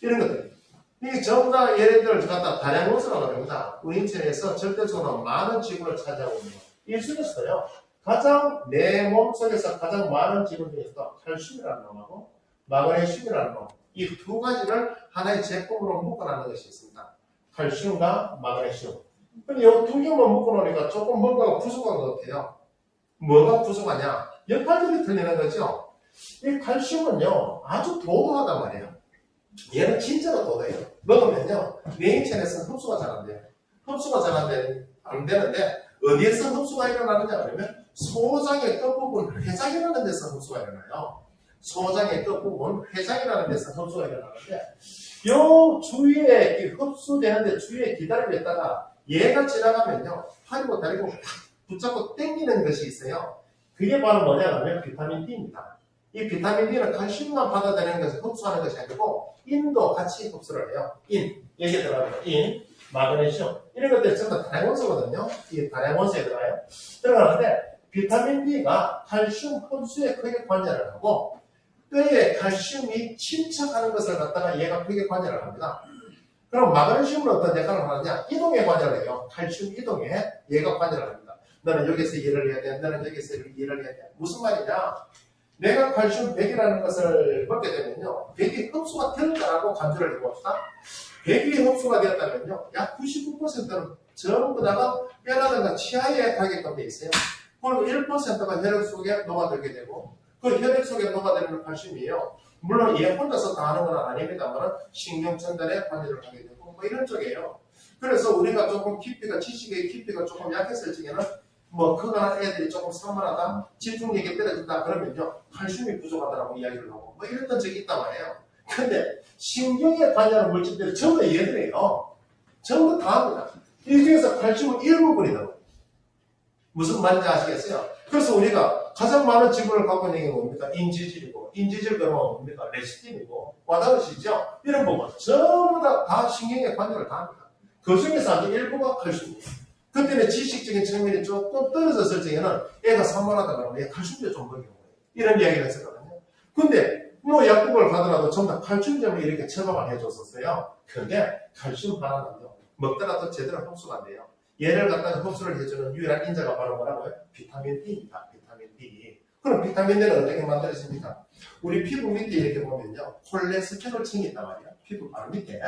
이런 것들. 이게 전부 다 예를 갖다 다량 원소라고 합니다. 우리 인체에서 절대적으로 많은 지분을 차지하고 있는 것. 이 중에서요, 가장 내 몸속에서 가장 많은 지분 중에서 칼슘이라는 놈하고 마그네슘이라는 놈. 이 두 가지를 하나의 제품으로 묶어놓는 것이 있습니다. 칼슘과 마그네슘. 근데 이 두 개만 묶어놓으니까 조금 뭔가가 부족한 것 같아요. 뭐가 부족하냐? 역할들이 틀리는 거죠. 이 칼슘은요, 아주 도도하단 말이에요. 얘는 진짜로 도도해요. 먹으면요, 내 인체에서는 흡수가 잘 안 돼요. 흡수가 잘 안 되는데, 어디에서 흡수가 일어나느냐 그러면, 소장의 끝부분, 회장이라는 데서 흡수가 일어나요. 소장의 끝부분, 회장이라는 데서 흡수가 일어나는데, 요 주위에 흡수되는데 주위에 기다리고 있다가 얘가 지나가면요, 팔이고 다리고 탁 붙잡고 당기는 것이 있어요. 그게 바로 뭐냐면 비타민 D입니다. 이 비타민 D는 칼슘만 받아들이는 것을 흡수하는 것이 아니고 인도 같이 흡수를 해요. 여기에 들어가요. 마그네슘. 이런 것들이 전부 다 다량원소거든요. 이 다량원소에 들어가요. 들어가는데 비타민 D가 칼슘 흡수에 크게 관여를 하고 뼈에 칼슘이 침착하는 것을 갖다가 얘가 크게 관여를 합니다. 그럼 마그네슘은 어떤 역할을 하느냐? 이동에 관여를 해요. 칼슘 이동에 얘가 관여를 합니다. 너는 여기서 일을 해야 돼. 너는 여기서 일을 해야 돼. 무슨 말이냐? 내가 칼슘 100이라는 것을 먹게 되면요, 100이 흡수가 된다라고 간주를 해봅시다. 100이 흡수가 되었다면요, 약 99%는 전부 다가 뼈라든가 치아에 가게끔 돼 있어요. 그리고 1%가 혈액 속에 녹아들게 되고, 그 혈액 속에 녹아들는 칼슘이에요. 물론 얘 혼자서 다 하는 건 아닙니다만 신경 전달에 관여를 하게 되고 뭐 이런 쪽이에요. 그래서 우리가 조금 깊이가 지식의 깊이가 조금 약했을 적에는 뭐 그거나 애들이 조금 산만하다, 집중력이 떨어진다 그러면요 칼슘이 부족하다라고 이야기를 하고 뭐 이랬던 적이 있단 말이에요. 근데 신경에 관여하는 물질들이 전부 얘들이에요. 전부 다 합니다. 이 중에서 칼슘은 일부분이다. 무슨 말인지 아시겠어요? 그래서 우리가 가장 많은 지분을 갖고 있는 게 뭡니까? 인지질이고, 인지질 그러면 뭡니까? 레시틴이고, 와닿으시죠? 이런 부분 전부 다 신경에 관여를 다 합니다. 그 중에서 아주 일부가 칼슘이에요. 그때는 지식적인 측면이 조금 떨어졌을 적에는 애가 산만하다 그러면 얘 칼슘제 좀 먹여요. 이런 이야기를 했었거든요. 근데 뭐 약국을 가더라도 전부 다 칼슘제를 이렇게 처방을 해줬었어요. 근데 칼슘 하나는요, 먹더라도 제대로 흡수가 안 돼요. 얘를 갖다가 흡수를 해주는 유일한 인자가 바로 뭐라고요? 비타민 D입니다. 비타민 D. 그럼 비타민 D는 어떻게 만들어집니까? 우리 피부 밑에 이렇게 보면요, 콜레스테롤층이 있단 말이에요. 피부 바로 밑에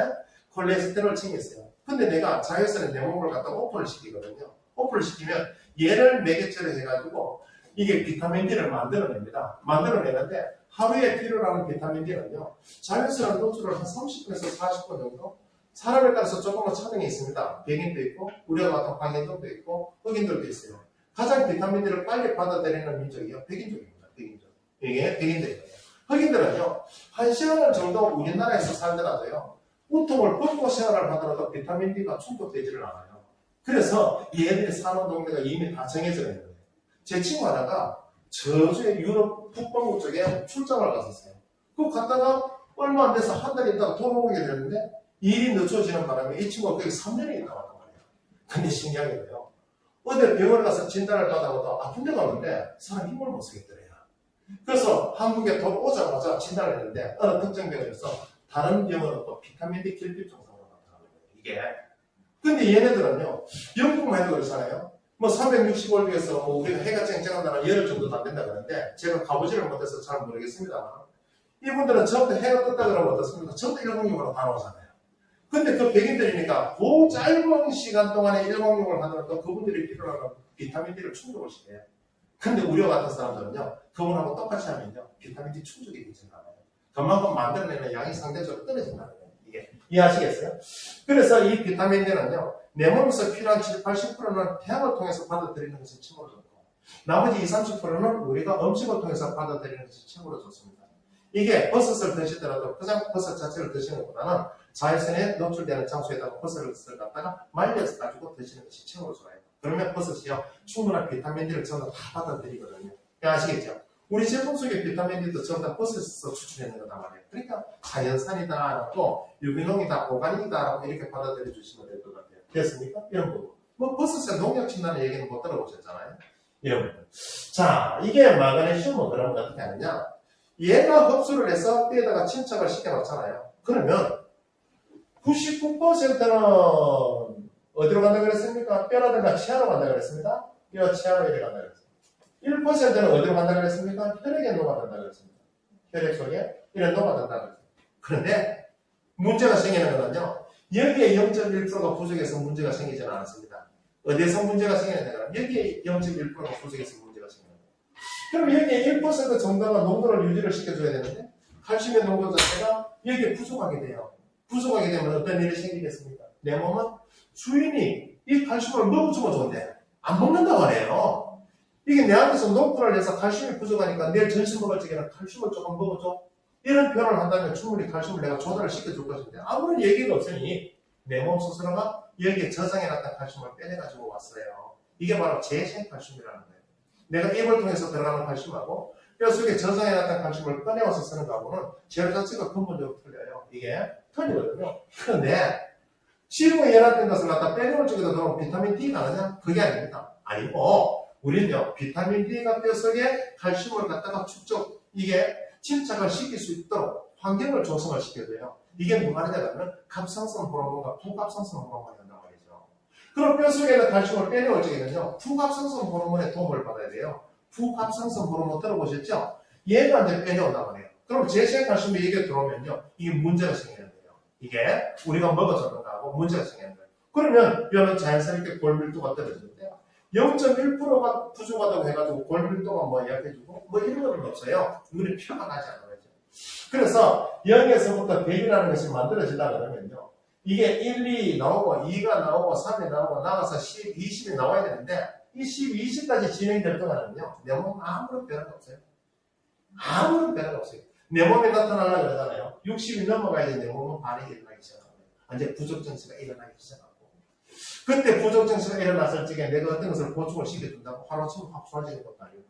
콜레스테롤층이 있어요. 근데 내가 자외선에 내 몸을 갖다가 오픈을 시키거든요. 오픈을 시키면 얘를 매개체로 해가지고 이게 비타민 D를 만들어냅니다. 만들어내는데 하루에 필요로 하는 비타민 D는요, 자외선을 노출을 한 30분에서 40분 정도 사람에 따라서 조금은 차등이 있습니다. 백인도 있고 우리가 같은 광인족도 있고 흑인들도 있어요. 가장 비타민들을 빨리 받아들이는 민족이요. 백인족입니다. 백인족. 이게 백인들이에요. 흑인들은요. 1시간 정도 우리나라에서 살더라도요. 우통을 벗고 생활을 하더라도 비타민 D가 충족되지를 않아요. 그래서 얘들이 사는 동네가 이미 다 정해져 있는 거예요. 제 친구 하나가 저주의 유럽 북반구 쪽에 출장을 갔었어요. 그거 갔다가 얼마 안 돼서 한 달 있다가 돌아오게 됐는데 일이 늦춰지는 바람에 이 친구가 거기 3년이 있다 왔단 말이에요. 근데 신기한 게요. 어디 병원에 가서 진단을 받아도 아픈 데가 없는데 사람 힘을 못 쓰겠더래요. 그래서 한국에 돌아오자마자 진단을 했는데 어느 특정 병원에서 다른 병원은 또 비타민 D 결핍 증상으로 나타나는 거예요. 이게. 근데 얘네들은요. 영국만 해도 그렇잖아요. 뭐 365일 중에서 뭐 우리가 해가 쨍쨍한다는 열흘 정도도 안 된다 그러는데 제가 가보지를 못해서 잘 모르겠습니다만 이분들은 전부 해가 떴다 그러면 어떻습니까? 전부 106으로 다 나오잖아요. 근데 그 백인들이니까 그 짧은 시간 동안에 106을 하더라도 그분들이 필요한 비타민 D를 충족을 시켜요. 근데 우리와 같은 사람들은요, 그분하고 똑같이 하면요, 비타민 D 충족이 되지 않아요. 그만큼 만들어내는 양이 상대적으로 떨어진다는 거예요. 이게. 이해하시겠어요? 그래서 이 비타민 D는요, 내 몸에서 필요한 7, 80%는 태양을 통해서 받아들이는 것이 최고로 좋고, 나머지 20, 30%는 우리가 음식을 통해서 받아들이는 것이 최고로 좋습니다. 이게 버섯을 드시더라도 그냥 버섯 자체를 드시는 것보다는 자외선에 노출되는 장소에다가 버섯을 갖다가 말려서 가지고 드시는 것이 최고로 좋아요. 그러면 버섯이요, 충분한 비타민 D를 전부 다 받아들이거든요. 아시겠죠? 우리 제품 속에 비타민 D도 전부 다 버섯에서 추출되는 거단 말이에요. 그러니까 자연산이다라고 유기농이다, 오가닉이다라고 이렇게 받아들여 주시면 될 것 같아요. 됐습니까? 이런 부분. 뭐 버섯에 농약 친다는 얘기는 못 들어보셨잖아요. 이런 부분. 자, 이게 마그네슘은 그러면 어떻게 하느냐? 얘가 흡수를 해서 뼈에다가 침착을 시켜놓잖아요. 그러면 99%는 어디로 간다 그랬습니까? 뼈라든가 치아로 간다 그랬습니다. 뼈, 치아로 이렇게 간다 그랬습니다. 1%는 어디로 간다 그랬습니까? 혈액에 녹아든다 그랬습니다. 혈액 속에 이런 녹아든다 그랬습니다. 그런데 문제가 생기는 거는요. 여기에 0.1%가 부족해서 문제가 생기지는 않았습니다. 어디에서 문제가 생기느냐? 여기에 0.1%가 부족해서 문제가 생깁니다. 그럼 여기에 1% 정도가 농도를 유지를 시켜줘야 되는데 칼슘의 농도 자체가 여기에 부족하게 돼요. 부족하게 되면 어떤 일이 생기겠습니까? 내 몸은 주인이 이 칼슘을 먹어주면 좋은데 안 먹는다고 하네요. 이게 내한테서 농도를 해서 칼슘이 부족하니까 내일 점심 먹을 적에는 칼슘을 조금 먹어줘. 이런 표현을 한다면 충분히 칼슘을 내가 조달을 시켜줄 것인데 아무런 얘기가 없으니 내 몸 스스로가 여기에 저장해놨던 칼슘을 빼내가지고 왔어요. 이게 바로 재생 칼슘이라는 거예요. 내가 입을 통해서 들어가는 칼슘하고 뼈 속에 저장해놨던 칼슘을 꺼내와서 쓰는 거하고는 재료 자체가 근본적으로 틀려요. 이게 틀리거든요. 그런데 지금의 연합된 것을 갖다 빼내올 적에도 그럼 비타민 D가 나느냐? 그게 아닙니다. 아니고 우리는요 비타민 D가 뼈 속에 칼슘을 갖다가 축적 이게 침착을 시킬 수 있도록 환경을 조성을 시켜줘요. 이게 뭐가 되냐면 갑상선 호르몬과 부갑상선 호르몬이 한단 말이죠. 그럼 뼈 속에 있는 칼슘을 빼내올 적에는요 부갑상선 호르몬의 도움을 받아야 돼요. 부갑상선 호르몬 들어보셨죠? 얘가 이제 빼내온단 말이에요. 그럼 재생 칼슘이 여기에 들어오면요 이게 문제가 생기는 거예요. 이게 우리가 먹어주는 거하고 문제가 생기는 거예요. 그러면 뼈는 자연스럽게 골밀도가 떨어지는데 0.1%가 부족하다고 해가지고 골밀도가 뭐 약해지고 뭐 이런 건 없어요. 눈에 피가 나지 않아요. 그래서 0에서부터 100이라는 것이 만들어지려고 그러면요. 이게 1, 2 나오고 2가 나오고 3이 나오고 나가서 10, 20이 나와야 되는데 이 10, 20까지 진행될 동안은요. 내 몸 아무런 변화가 없어요. 아무런 변화가 없어요. 내 몸에 나타나려고 그러잖아요. 60이 넘어가야 내 몸은 반응이 일어나기 시작하고 이제 부족 증세가 일어나기 시작하고 그때 부족 증세가 일어났을 적에 내가 어떤 것을 보충을 시켜준다고 하루아침에 확 좋아지는 것도 아니고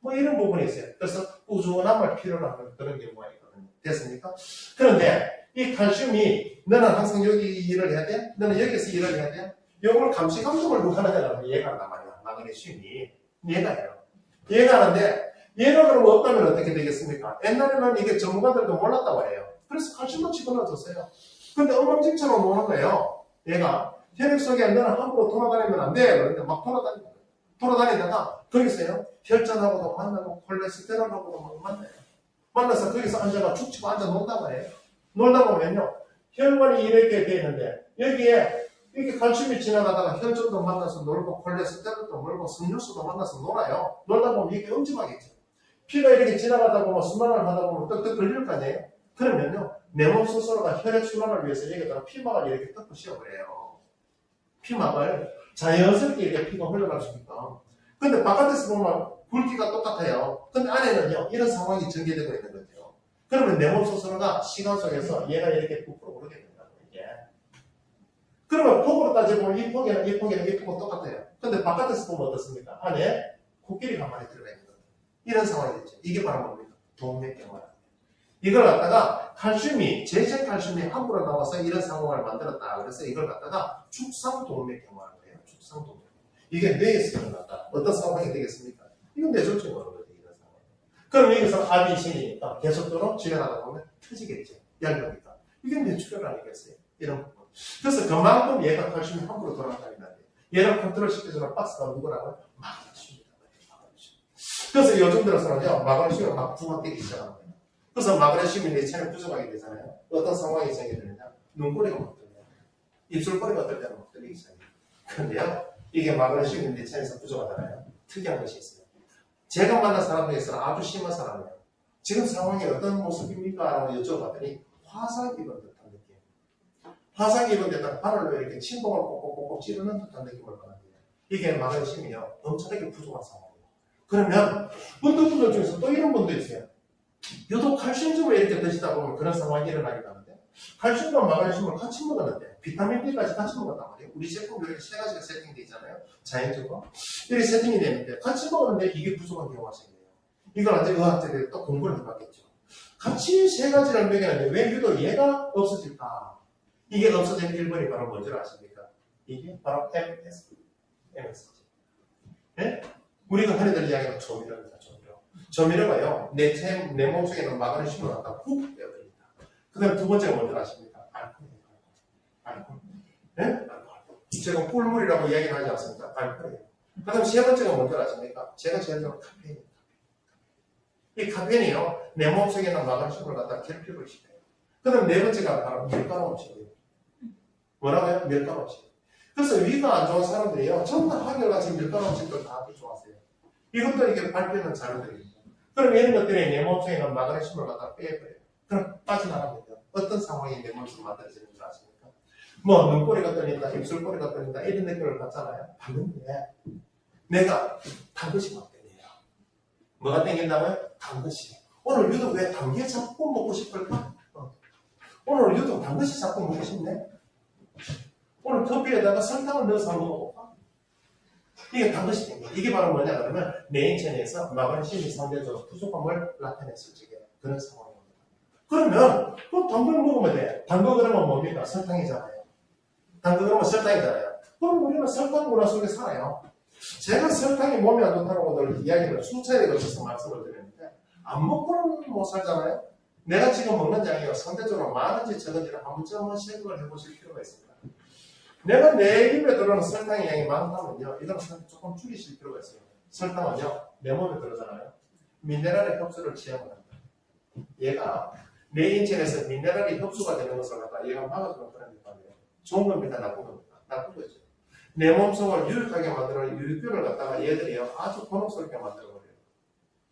뭐 이런 부분이 있어요. 그래서 꾸준함을 필요로 하는 그런 경우가 있거든요. 됐습니까? 그런데 이 칼슘이 너는 항상 여기 일을 해야 돼? 너는 여기서 일을 해야 돼? 이걸 감시 감독을 누가 하느냐면 얘가 한단 말이야. 마그네슘이 얘가 해요. 얘가 하는데 얘가 그러면 없다면 어떻게 되겠습니까? 옛날에는 이게 전문가들도 몰랐다고 해요. 그래서 칼슘만 집어넣어줬어요. 근데 엉망진창으로 노는 거예요. 얘가 혈액 속에 너는 함부로 돌아다니면 안 돼. 그런데 막 돌아다니다가 거기서요 혈전하고도 만나고 콜레스테롤하고도 막 만나요. 만나서 거기서 앉아가 죽치고 앉아 논다고 해요. 놀다 보면요 혈관이 이렇게 돼 있는데 여기에 이렇게 칼슘이 지나가다가 혈전도 만나서 놀고 콜레스테롤도 놀고 섬유수도 만나서 놀아요. 놀다 보면 이게 음침하겠죠. 피가 이렇게 지나가다 보면 순환을 하다 보면 떡떡 걸릴 거 아니에요. 그러면요, 내 몸 스스로가 혈액순환을 위해서 여기다가 피막을 이렇게 덮고 씌워버려요. 피막을 자연스럽게 이렇게 피가 흘러갈 수 있다. 근데 바깥에서 보면 굵기가 똑같아요. 근데 안에는요, 이런 상황이 전개되고 있는 거죠. 그러면 내 몸 스스로가 시간 속에서 얘가 이렇게 부풀어 오르게 된다는 거예요. 그러면 폭으로 따져보면 이 폭이랑 이 폭이랑 이 폭은 똑같아요. 근데 바깥에서 보면 어떻습니까? 안에 코끼리가 한 마리 들어가 있는 거예요. 이런 상황이 되죠. 이게 바로 뭡니까? 동맥경화랍니다. 이걸 갖다가 칼슘이, 제체 칼슘이 함부로 나와서 이런 상황을 만들었다. 그래서 이걸 갖다가 축상동맥경화라고 해요. 축상동맥. 이게 뇌에서 일어났다. 어떤 상황이 되겠습니까? 이건 뇌졸중이 오는 거죠. 이런 상황. 그럼 여기서 압이 생기니까 계속적으로 지나가다 보면 터지겠죠. 얇으니까. 이게 뇌출혈 아니겠어요? 이런 부분. 그래서 그만큼 얘가 칼슘이 함부로 돌아다닌다는 거예요. 얘를 컨트롤 시켜주는 박스가 누구라고요? 마그네슘입니다. 그래서 요즘 들어서는요, 마그네슘이 막 부각되기 시작하는 거예요. 그래서 마그네슘이 내 체내 부족하게 되잖아요. 어떤 상황이 생기느냐? 눈꼬리가 막 들려요. 입술꼬리가 들때는 막 들리기 시작해요. 그런데요, 이게 마그네슘이 내 체내에서 부족하잖아요. 특이한 것이 있어요. 제가 만난 사람 중에서는 아주 심한 사람이에요. 지금 상황이 어떤 모습입니까? 라고 여쭤봤더니 화상 입은 듯한 느낌. 화상 입은 듯한 발을 이렇게 침봉을 꼭꼭꼭 찌르는 듯한 느낌을 받는데요. 이게 마그네슘이요, 엄청나게 부족한 상황이에요. 그러면 운동분들 중에서 또 이런 분도 있어요. 유독 칼슘을 이렇게 드시다 보면 그런 상황이 일어나기도 하는데, 칼슘과 마그네슘을 같이 먹었는데 비타민 B까지 같이 먹었단 말이에요. 우리 제품 이렇게 세 가지가 세팅되어 있잖아요. 자연적으로 이렇게 세팅이 되는데 같이 먹었는데 이게 부족한 경우가 생겨요. 이걸 완전 의학자들이 또 공부를 해봤겠죠. 같이 세 가지를 먹였는데 왜 유독 얘가 없어질까? 이게 없어진 1번이 바로 뭔지 아십니까? 이게 바로 MSG. 네? 우리가 흔히들 이야기하는 조미료입니다. 조미료가요, 내 몸속에 있는 마그네슘을 갖다 훅 빼버립니다. 그 다음에 두 번째가 뭔지 아십니까? 알코올이에요. 알코올. 네? 알코올. 제가 꿀물이라고 이야기를 하지 않습니까? 알코올이에요. 그 다음에 세 번째가 뭔지 아십니까? 제가 제일 좋아하는 카페인입니다. 이 카페인이요, 내 몸속에 있는 마그네슘을 갖다 결핍을 시켜요. 그 다음에 네 번째가 바로 밀가루 음식이에요. 뭐라고요? 밀가루 음식. 그래서 위가 안 좋은 사람들이요, 전부 다 한결같이 밀가루 음식들 다 좋아하세요. 이것도 이렇게 발표하는 자료들입니다. 그럼 이런 것들이 내 몸속에 있는 마그네슘을 갖다 빼버려요. 그럼 빠져나갑니다. 어떤 상황이 내 몸속에 만들어지는 줄 아십니까? 뭐 눈꼬리가 떨린다, 입술꼬리가 떨린다 이런 느낌을 받잖아요. 받는데 내가 단 것이 막 땡겨요. 뭐가 땡긴다고요? 단 것이. 오늘 유독 왜 단 게 자꾸 먹고 싶을까? 오늘 유독 단 것이 자꾸 먹고 싶네. 오늘 커피에다가 설탕을 넣어서 한번 먹어볼까? 이게 단 것이 땡겨. 이게 바로 뭐냐 그러면 내 인체내에서 마그네슘이 상대적으로 부족함을 나타냈을 적에 그런 상황입니다. 그러면 단 걸 먹으면 돼. 단 거 그러면 뭡니까? 설탕이잖아요. 단 거 그러면 설탕이잖아요. 그럼 우리는 설탕 문화 속에 살아요. 제가 설탕이 몸에 안 좋다고 이야기를 수차례 걸쳐서 말씀을 드렸는데 안 먹고는 못 살잖아요. 내가 지금 먹는 양이 상대적으로 많은지 적은지를 한 번쯤은 생각을 해보실 필요가 있습니다. 내가 내 입에 들어오는 설탕의 양이 많다면요, 이건 조금 줄이실 필요가 있어요. 설탕은요, 내 몸에 들어오잖아요. 미네랄의 흡수를 취하고 합니다. 얘가 내 인체에서 미네랄이 흡수가 되는 것을 갖다 얘가 막아주는 그런 역할이에요. 좋은 겁니다, 나쁜 겁니다. 나쁜 거죠. 내 몸속을 유익하게 만드는 유익균을 갖다가 얘들이요, 아주 곤혹스럽게 만들어버려요.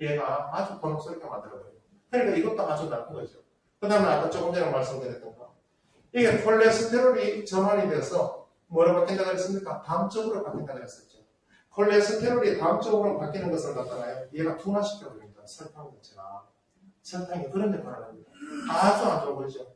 얘가 아주 곤혹스럽게 만들어버려요. 그러니까 이것도 아주 나쁜 거죠. 그 다음에 아까 조금 전에 말씀드렸던 거. 이게 콜레스테롤이 전환이 돼서 뭐로 바뀐다고 했습니까? 다음적으로 바뀐다고 했었죠. 콜레스테롤이 다음적으로 바뀌는 것을 갖다가요, 얘가 둔화시켜버립니다. 설탕 자체가. 설탕이 그런 역할을 합니다. 아주 안 좋은 거죠.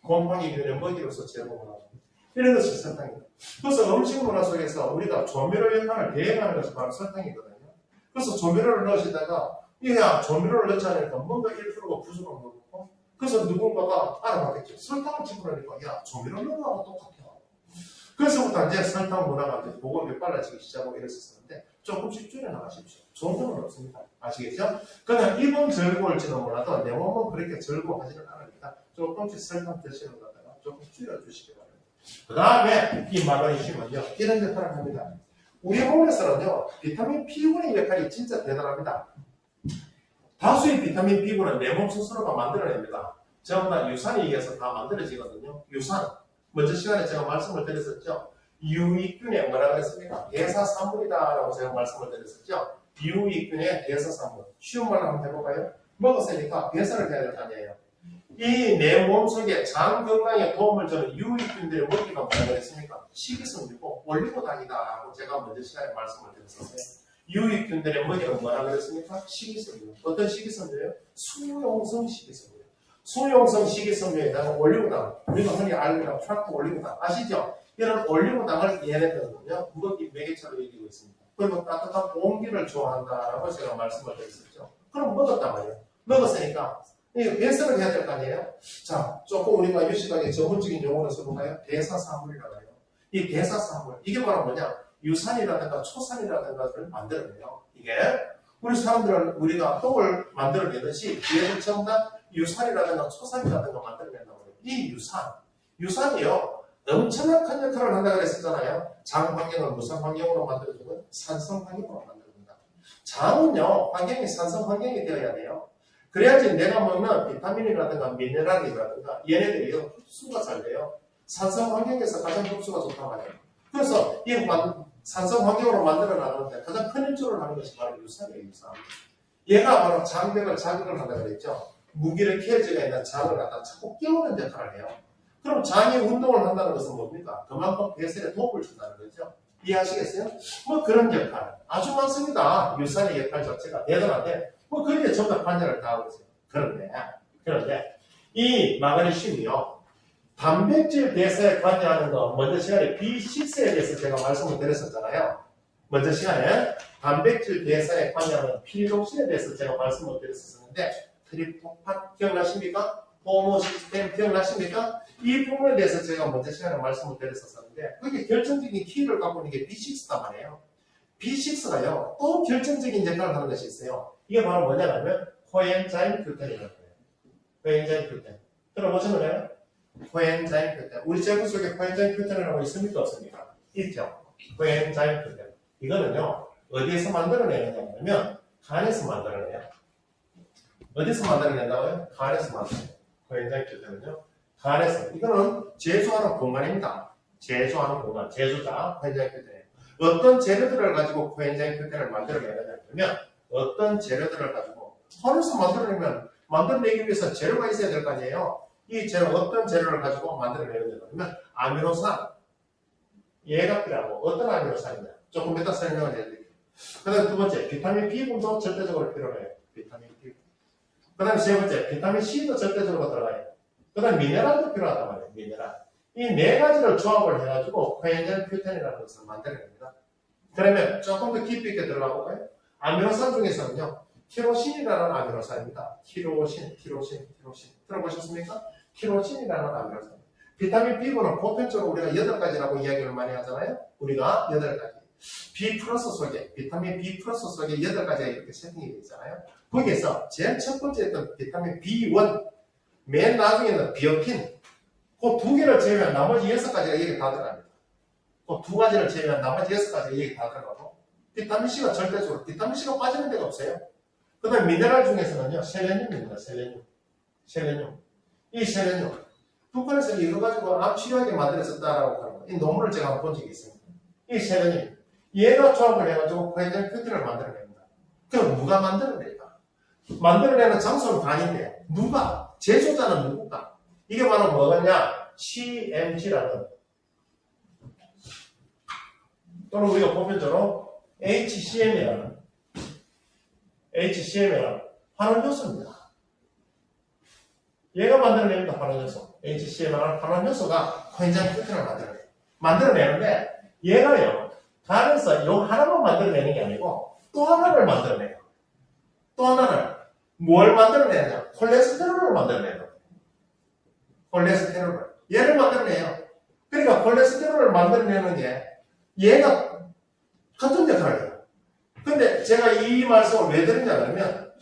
곰팡이 균의 먹이로서 제공을 하고. 이런 것이 설탕입니다. 그래서 음식 문화 속에서 우리가 조미료 역할을 대행하는 것이 바로 설탕이거든요. 그래서 조미료를 넣으시다가 이게 조미료를 넣지 않으니까 뭔가 1%가 부족한 거고, 그래서 누군가가 알아봤겠죠. 설탕을 집어넣으니까 야, 조미료 넣는 거하고 똑같아. 그래서부터 이제 설탕 문화가 이제 보급이 빨라지기 시작하고 이랬었는데 조금씩 줄여나가십시오. 좋은 점은 없습니다. 아시겠죠? 그냥 입은 즐거울지는 몰라도 내 몸은 그렇게 즐거워하지는 않으니까 조금씩 설탕 드시는 거다가 조금 줄여주시기 바랍니다. 그 다음에 이 마그네슘은요, 이런 역할을 합니다. 우리 몸에서는요, 비타민 B군의 역할이 진짜 대단합니다. 다수의 비타민 B군은 내 몸 스스로가 만들어냅니다. 전부 다 유산에 의해서 다 만들어지거든요. 유산. 먼저 시간에 제가 말씀을 드렸었죠. 유익균의 뭐라고 했습니까? 대사산물이다라고 제가 말씀을 드렸었죠. 유익균의 대사산물. 쉬운 말로 한번 해볼까요? 먹었으니까 배설을 해야 될 거 아니에요. 이 내 몸속에 장 건강에 도움을 주는 유익균들의 먹이가 뭐라 그랬습니까? 식이섬유고 올리고당이다라고 제가 먼저 시간에 말씀을 드렸었어요. 유익균들의 먹이는 뭐라 그랬습니까? 식이섬유. 어떤 식이섬유예요? 수용성 식이섬유. 수용성 식이섬유에다가 올리고당, 우리가 흔히 알고 프락토 올리고당 아시죠? 이런 올리고당을 얘네들은요 먹이 매개체로 여기고 있습니다. 그리고 따뜻한 온기를 좋아한다라고 제가 말씀을 드렸었죠. 그럼 먹었단 말이에요. 먹었으니까 배설을 해야 될 거 아니에요? 자, 조금 우리가 유식하게 전문적인 용어로 써볼까요? 대사사물이라고 해요. 이 대사사물, 이게 바로 뭐냐? 유산이라든가 초산이라든가를 만들어내요. 이게 우리 사람들은 우리가 똥을 만들어내듯이 얘를 전부 다 유산이라든가 초산이라든가 만들어낸다고 해요. 이 유산이요. 엄청난 큰 역할을 한다고 그랬었잖아요. 장 환경을 무슨 환경으로 만들어주는? 산성 환경으로 만들어준다. 장은요, 환경이 산성 환경이 되어야 돼요. 그래야지 내가 먹는 비타민이라든가 미네랄이라든가 얘네들이 흡수가 잘 돼요. 산성 환경에서 가장 흡수가 좋단 말이에요. 그래서 이 산성 환경으로 만들어 나가는데 가장 큰 일조를 하는 것이 바로 유산이에요, 유산. 얘가 바로 장벽을 자극을 한다고 그랬죠. 무기력해지가 있는 장을 갖다 자꾸 깨우는 역할을 해요. 그럼 장이 운동을 한다는 것은 뭡니까? 그만큼 배설에 도움을 준다는 거죠. 이해하시겠어요? 뭐 그런 역할 아주 많습니다. 유산의 역할 자체가 대단한데 뭐 거기에 전부 다 관여를 다 하고 있어요. 그런데 이 마그네슘이요 단백질 대사에 관여하는 거 먼저 시간에 B6에 대해서 제가 말씀을 드렸었잖아요. 먼저 시간에 단백질 대사에 관여하는 피리독신에 대해서 제가 말씀을 드렸었는데 트립토판 기억나십니까? 호모시스템 기억나십니까? 이 부분에 대해서 제가 먼저 시간에 말씀을 드렸었는데 그게 결정적인 키를 갖고 있는 게 B6단 말이에요. B6가요 또 결정적인 역할을 하는 것이 있어요. 이게 바로 뭐냐면 코엔자임 큐텐이라는 거예요. 코엔자임 큐텐 들어보셨나요? 코엔자임 큐텐 우리 제품 속에 코엔자임 큐텐이라고 있습니까? 없습니까? 있죠. 코엔자임 큐텐 이거는요 어디에서 만들어내느냐면 간에서 만들어내요. 어디서 만들어낸다고요? 간에서 만들어내요. 코엔자임 큐텐은요 간에서 이거는 제조하는 공간입니다. 제조하는 공간, 제조자 코엔자임 큐텐이에요. 어떤 재료들을 가지고 코엔자임 큐텐을 만들어내느냐면 어떤 재료들을 가지고 손에서 만들어내기 위해서 재료가 있어야 될 거 아니에요. 이 재료 어떤 재료를 가지고 만들어내느냐면 아미노산 얘가 필요하고 어떤 아미노산이냐 조금 이따 설명을 해드릴게요. 그 다음에 두 번째 비타민 B군도 절대적으로 필요해요. 비타민 B. 그 다음에 세 번째 비타민 C도 절대적으로 들어가요. 그 다음에 미네랄도 필요하단 말이에요. 미네랄. 이 네 가지를 조합을 해가지고 코엔자임 큐텐이라는 것을 만들어냅니다. 그러면 조금 더 깊이 있게 들어가 볼까요? 아미노산 중에서는요, 티로신이라는 아미노산입니다. 티로신. 들어보셨습니까? 티로신이라는 아미노산. 비타민 B군은 보편적으로 우리가 8가지라고 이야기를 많이 하잖아요. 우리가 8가지. B 플러스 속에, 비타민 B 플러스 속에 8가지가 이렇게 세팅이 되어 있잖아요. 거기에서 제일 첫 번째 했던 비타민 B1, 맨 나중에는 비오틴, 그 두 개를 제외한 나머지 6가지가 여기 다 들어갑니다. 그 두 가지를 제외한 나머지 6가지가 여기 다 들어가고, 비타민C가 절대적으로, 비타민C가 빠지는 데가 없어요. 그 다음 미네랄 중에서는요, 셀레늄입니다. 셀레늄. 이 셀레늄. 북한에서 이거 가지고 암 치료하게 만들어졌다라고 하는 거예요. 이 논문을 제가 한번 본 적이 있습니다. 이 셀레늄. 얘가 조합을 해가지고 코엔자임 큐텐을 만들어냅니다. 그럼 누가 만들어낼까? 만들어내는 장소는 간인데, 누가? 제조자는 누굴까? 이게 바로 뭐겠냐? CMG라는 또는 우리가 보편적으로 HCM이라는 환원효소입니다. 얘가 만들어냅니다. 환원효소. HCM이라는 환원효소가 코엔자임 큐텐을 만들어내는데 얘가요 간에서 요 하나만 만들어내는 게 아니고 또 하나를 만들어내요. 또 하나를 뭘 만들어내냐? 콜레스테롤을 만들어내요. 콜레스테롤을. 얘를 만들어내요. 그러니까 콜레스테롤을 만들어내는 게 얘가 같은 역할을 해요. 근데 제가 이 말씀을 왜 드리냐면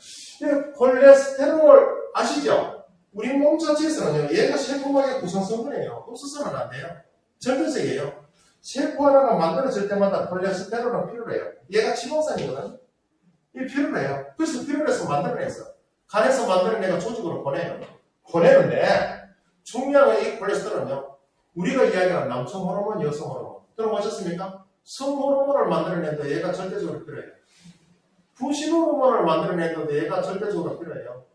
콜레스테롤 아시죠? 우리 몸 자체에서는요. 얘가 세포막의 구성성분이에요. 없어서는 안 돼요. 절대적이에요. 세포 하나가 만들어질 때마다 콜레스테롤은 필요해요. 얘가 지방산이거든. 이 필요해요. 그래서 필요해서 만들어냈어. 간에서 만들어내가 조직으로 보내는데 중요한 건 이 콜레스테롤은요. 우리가 이야기하는 남성 호르몬, 여성 호르몬 들어보셨습니까? 성 호르몬을 만들어내도 얘가 절대적으로 필요해요. 부신 호르몬을 만들어내도 얘가 절대적으로 필요해요.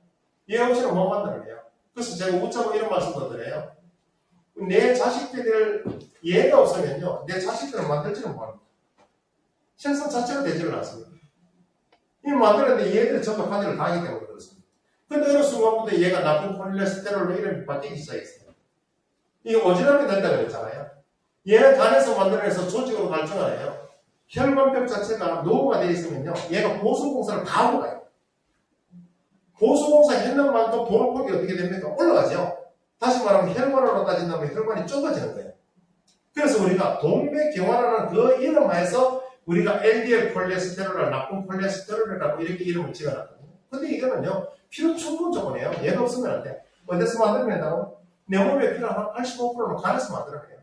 얘 없이는 못 만들어내요. 그래서 제가 웃자고 이런 말씀도 드려요. 내 자식들을 얘가 없으면요, 내 자식들을 만들지는 못합니다. 생산 자체가 되지를 않습니다. 이 만들었는데 얘들이 전부 한일을 당하기 때문에 그렇습니다. 근데 어느 순간부터 얘가 나쁜 콜레스테롤로 이름이 바뀌기 시작했어요. 이게 오지랖이 된다고 그랬잖아요. 얘는 간에서 만들어내서 조직으로 발전하네요. 혈관벽 자체가 노후가 되어 있으면요, 얘가 보수공사를 다 하고 가요. 보수공사 했는 만큼 도로폭이 어떻게 됩니까? 올라가죠. 다시 말하면 혈관으로 따진다면 혈관이 좁아지는 거예요. 그래서 우리가 동맥경화라는 그 이름하에서 우리가 LDL 콜레스테롤을 나쁜 콜레스테롤이라고 이렇게 이름을 지어놨거든요. 근데 이거는요, 필요 충분 조건이에요. 얘가 없으면 안 돼. 어디서 만들어낸다고? 내 몸에 필요한 85%는 간에서 만들어내요.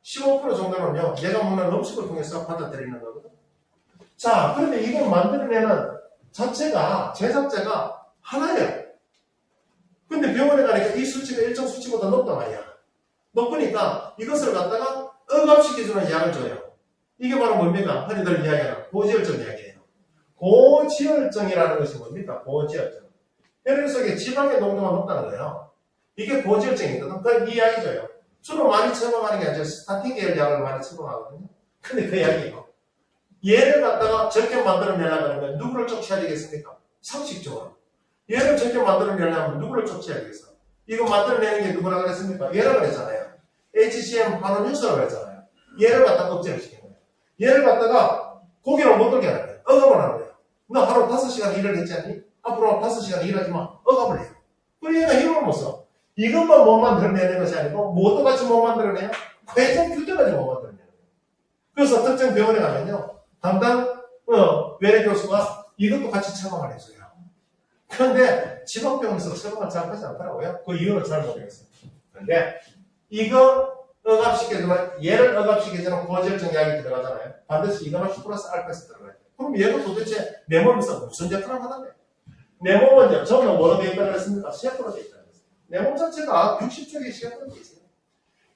15% 정도는요, 얘가 먹는 음식을 통해서 받아들이는 거거든. 자, 그런데 이걸 만들어내는 자체가, 제작자가 하나예요. 근데 병원에 가니까 이 수치가 일정 수치보다 높단 말이야. 높으니까 이것을 갖다가 억압시켜주는 약을 줘요. 이게 바로 뭡니까? 흔히들 이야기하는 고지혈증 이야기예요. 고지혈증이라는 것이 뭡니까? 고지혈증. 혈액 속에 지방의 농도가 높다는 거예요. 이게 고지혈증이거든. 그럼 이 약이 줘요. 주로 많이 처방하는 게 아니라 스타틴 계열 약을 많이 처방하거든요. 근데 그 약이에요. 얘를 갖다가 적게 만들어내려고 하면 누구를 쫓아야 되겠습니까? 상식적으로. 얘를 적게 만들어내려면 누구를 쫓아야 되겠어? 이거 만들어내는 게 누구라고 그랬습니까? 얘라고 그랬잖아요. HCM 환원유소라고 그랬잖아요. 얘를 갖다가 억제를 시키는 거예요. 얘를 갖다가 고기를 못 들게 하는 거예요. 억압을 하는 거예요. 너 하루 5시간 일을 했지 않니? 앞으로 5시간 일하지 마. 억압을 해요. 그래 얘가 힘을 못 써. 이것만 못 만들어내는 것이 아니고 무엇도 같이 못 만들어내요? 회전 규제까지 못 만들어내는 거예요. 그래서 특정 병원에 가면요, 담당 외래 교수가 이것도 같이 처방을 해줘요. 그런데 지방병원에서 처방을 잘 하지 않더라고요. 그 이유는 잘 모르겠어요. 그런데 이거 억압시켜주면, 얘를 억압시켜주는 고지혈증 약이 들어가잖아요. 반드시 이거는 플러스 알파에서 들어가요. 그럼 얘가 도대체 내 몸에서 무슨 역할을 하는데? 내 몸은 저는 뭐로 되어 있다고 했습니까? 셰프로 되어 있다고 했어요. 내 몸 자체가 60쪽의 셰프로 되어 있어요.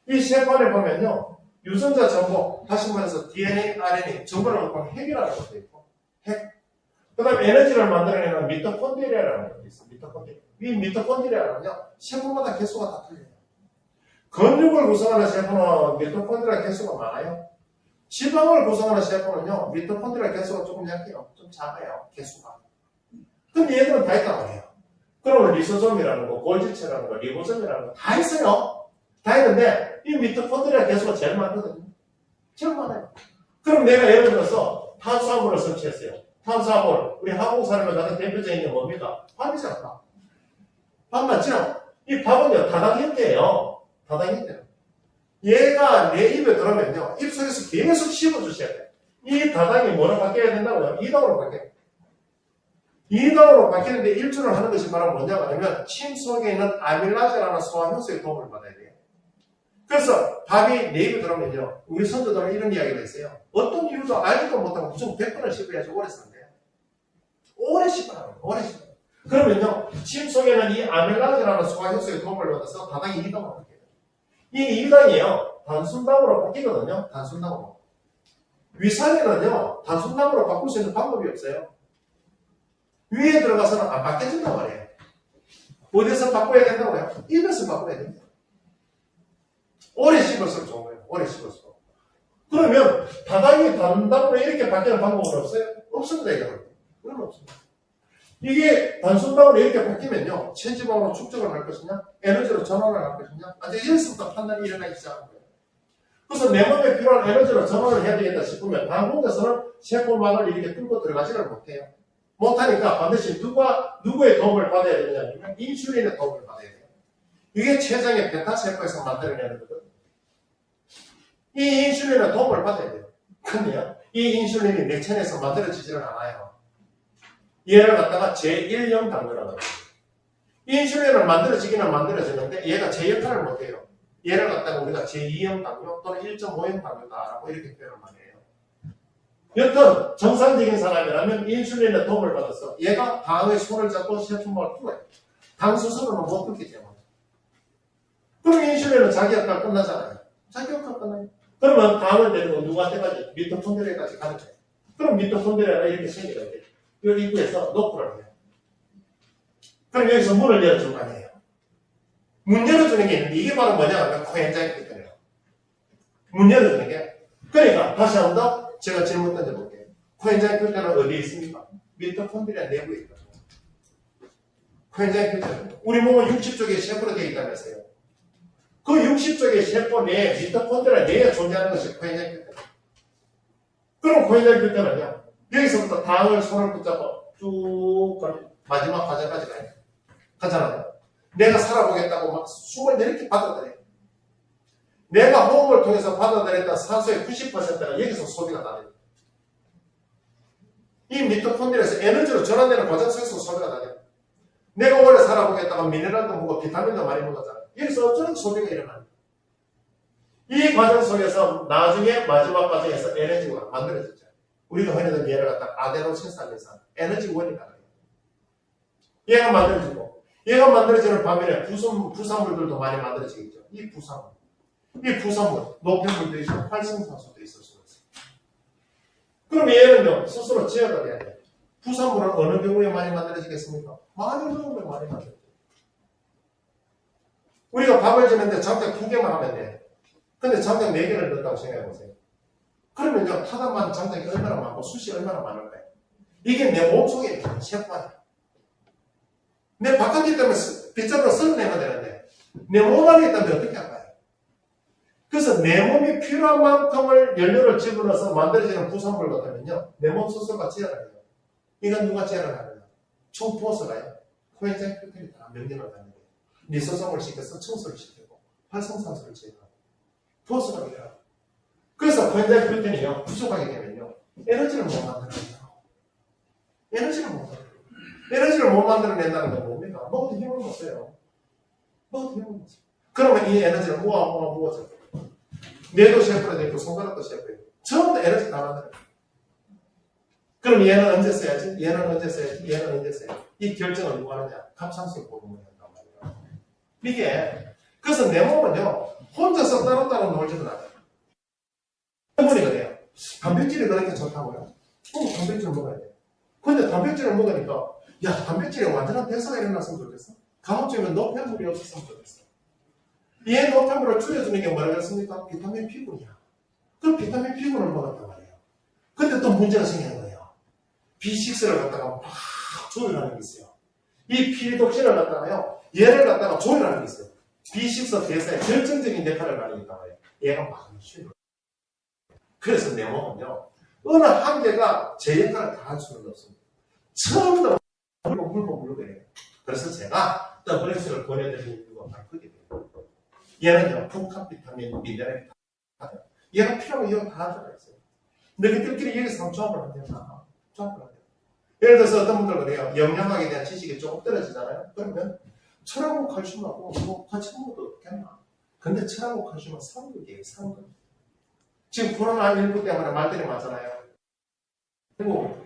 이 셰프안에 보면요, 유전자 정보, 다시 말해서 DNA, RNA, 정보를 갖고 핵이라는 것도 있고, 핵. 그 다음에 에너지를 만들어내는 미토콘드리아라는 것도 있어요. 미토콘드리아. 이 미토콘드리아는요, 셰프마다 개수가 다 틀려요. 근육을 구성하는 셰프는 미토콘드리아 개수가 많아요. 지방을 구성하는 셰프는요, 미토콘드리아 개수가 조금 약해요. 좀 작아요, 개수가. 근데 얘들은 다 있단 말이에요. 그러면 리소솜이라는 거, 골지체라는 거, 리보솜이라는 거 다 있어요. 다 있는데 이 미토콘드리아 개수가 제일 많거든요. 제일 많아요. 그럼 내가 예를 들어서 탄수화물을 섭취했어요. 탄수화물, 우리 한국 사람의 가장 대표적인 게 뭡니까? 밥이잖아, 밥. 밥 맞죠? 이 밥은요, 다당 형태예요. 다당 형태예요. 얘가 내 입에 들어오면요, 입속에서 계속 씹어주셔야 돼요. 이 다당이 뭐로 바뀌어야 된다고요? 이당으로 바뀌어요. 이당으로 바뀌는데 일조를 하는 것이 바로 뭐냐고 하면 침 속에 있는 아밀라제라는 소화효소의 도움을 받아야 돼요. 그래서 밥이 내 입에 들어오면요, 우리 선조들은 이런 이야기가 있어요. 어떤 이유도 알지도 못하고 무조건 100번을 씹어야지 오래 산대요. 오래 씹어요. 오래 씹어요. 그러면요, 침 속에는 이 아밀라제라는 소화효소의 도움을 받아서 다당이 이당으로 바뀌어요. 이 이당이요, 단순당으로 바뀌거든요. 단순당으로. 위산에는요, 단순당으로 바꿀 수 있는 방법이 없어요. 위에 들어가서는 안 바뀌어진단 말이에요. 어디서 바꿔야 된다고요? 입에서 바꿔야 됩니다. 오래 씹을수록 좋은 거예요. 오래 씹을수록. 그러면 다당이 단당으로 이렇게 바뀌는 방법은 없어요? 없습니다. 이건 없습니다. 이게 단순당으로 이렇게 바뀌면요, 체지방으로 축적을 할 것이냐, 에너지로 전환을 할 것이냐, 아주 여기서부터 판단이 일어나기 시작하는 거예요. 그래서 내 몸에 필요한 에너지로 전환을 해야 되겠다 싶으면 당 혼자서는 세포망을 이렇게 뚫고 들어가지를 못해요. 못하니까 반드시 누구의 도움을 받아야 되느냐면 인슐린의 도움을 받아야 돼요. 이게 췌장의 베타세포에서 만들어내는 거거든요. 이 인슐린의 도움을 받아야 돼요. 근데요, 이 인슐린이 내 체내에서 만들어지지는 않아요. 얘를 갖다가 제1형 당뇨라고 합니다. 이 인슐린을 만들어지기는 만들어지는데 얘가 제 역할을 못해요. 얘를 갖다가 우리가 제2형 당뇨 또는 1.5형 당뇨다라고 이렇게 표현을 많이 해요. 여튼 정상적인 사람이라면 인슐린의 도움을 받아서 얘가 당의 손을 잡고 셰프망을 풀어요. 당 스스로는 못 풀기 때문에. 그럼 인슐린은 자기 역할 끝나잖아요. 자기 역할 끝나요. 그러면 당을 내리고 누구한테까지? 미토콘드리아까지 가는 거예요. 그럼 미토콘드리아가 이렇게 생겨야 돼요. 이걸 입구에서 노크를 해요. 그럼 여기서 문을 열어줄 거 아니에요. 문 열어주는 게 있는데 이게 바로 뭐냐 하면 코엔자임 Q10이에요. 문 열어주는 게. 그러니까 다시 한 번 더 제가 질문 던져볼게요. 코엔자임 Q10은 어디에 있습니까? 미토콘드리아 내부에 있거든요. 코엔자임 Q10. 우리 몸은 60쪽의 셰프로 되어 있다면서요. 그 60쪽의 셰프 내에 미토콘드리아 내에 존재하는 것이 코엔자임 Q10. 그럼 코엔자임 Q10은요. 여기서부터 당을 손을 붙잡고 쭉 마지막 과정까지 가요. 가잖아요. 내가 살아보겠다고 막 숨을 이렇게 받아들여요. 내가 호흡을 통해서 받아들였던 산소의 90%가 여기서 소비가 나요. 이 미토콘드리아에서 에너지로 전환되는 과정 속에서 소비가 나요. 내가 오래 살아보겠다고 미네랄도 먹고 비타민도 많이 먹었잖아요. 여기서 어쩌면 소비가 일어나요. 이 과정 속에서 나중에 마지막 과정에서 에너지가 만들어졌죠. 우리가 흔히들 얘를 갖다 아데노신산에서 에너지원이라고 해요. 얘가 만들어지고 얘가 만들어지는 반면에 부산물들도 많이 만들어지겠죠. 이 부산물, 노폐물도 있고 활성산소도 있을 수가 있어요. 그럼 얘는요, 스스로 제어가 돼야 돼요. 부산물은 어느 경우에 많이 만들어지겠습니까? 많이 먹으면 많이 만들어져요. 우리가 밥을 지는데 장작 2개만 하면 돼. 근데 장작 4개를 넣었다고 생각해 보세요. 그러면요, 타다만 장작이 얼마나 많고 숯이 얼마나 많을까요? 이게 내 몸속에 있는 셰프아니에요. 내 바깥에 있다면 빗자루로 썰어내면 되는데 내 몸 안에 있다면 어떻게 할까요? 그래서 내 몸이 필요한 만큼을 연료를 집어넣어서 만들어지는 부산물 같으면요, 내 몸 스스로가 제어를 해요. 이건 누가 제어를 하느냐? 총포스가요. 코엔자임 Q10이 다 명령을 하는 거예요. 리소성을 시켜서 청소를 시키고 활성산소를 제어하고 포스가 일어나고. 그래서 코엔자임 Q10이요, 부족하게 되면요, 에너지를 못 만들어내요. 에너지를 못 만들어낸다는 건 뭡니까? 먹어도 힘을 못 써요. 그러면 이 에너지를 모아서 뇌도 셰프로 되고 손가락도 셰프예요. 전부 다 에너지 다 만들어요. 그럼 얘는 언제 써야지? 얘는 언제 써야지? 이 결정을 누가 하느냐? 갑상선이 고르는 한단 말이에요. 이게 그래서 내 몸은요, 혼자서 따로따로 놀지도 않아요. 때문이가 돼요. 단백질이 그렇게 좋다고요? 단백질을 먹어야 돼요. 근데 단백질을 먹으니까 야, 단백질에 완전한 대사가 일어났으면 좋겠어. 가급적이면 노폐물이 없었으면 좋겠어. 이 노폐물을 줄여주는 게 뭐라겠습니까? 비타민 B군이야. 그 비타민 B군을 먹었단 말이에요. 근데 또 문제가 생기는 거예요. B6를 갖다가 막 조율하는 게 있어요. 이 피리독신을 갖다가요, 얘를 갖다가 조율하는 게 있어요. B6 대사에 결정적인 역할을 하는 게 있어요. 얘가 막 쉬는 거예요. 그래서 내 몸은요, 어느 한계가 제 역할을 다 할 수는 없습니다. 처음부터 물고 그래요. 그래서 제가 WS를 보내드리는 이유가 바로 그게 돼요. 얘는요, 복합 비타민, 미네랄이 다 돼요. 얘가 필요하면 이거 다 들어가 있어요. 너희들끼리 여기서 한번 조합을 하면 되나? 조합을 하면 돼요. 예를 들어서 어떤 분들 그래요. 영양학에 대한 지식이 조금 떨어지잖아요. 그러면 철하고 칼슘하고 뭐 같이 먹어도 되나? 근데 철하고 칼슘은 상극이에요, 상극. 지금 코로나19 때문에 말들이 많잖아요. 그리고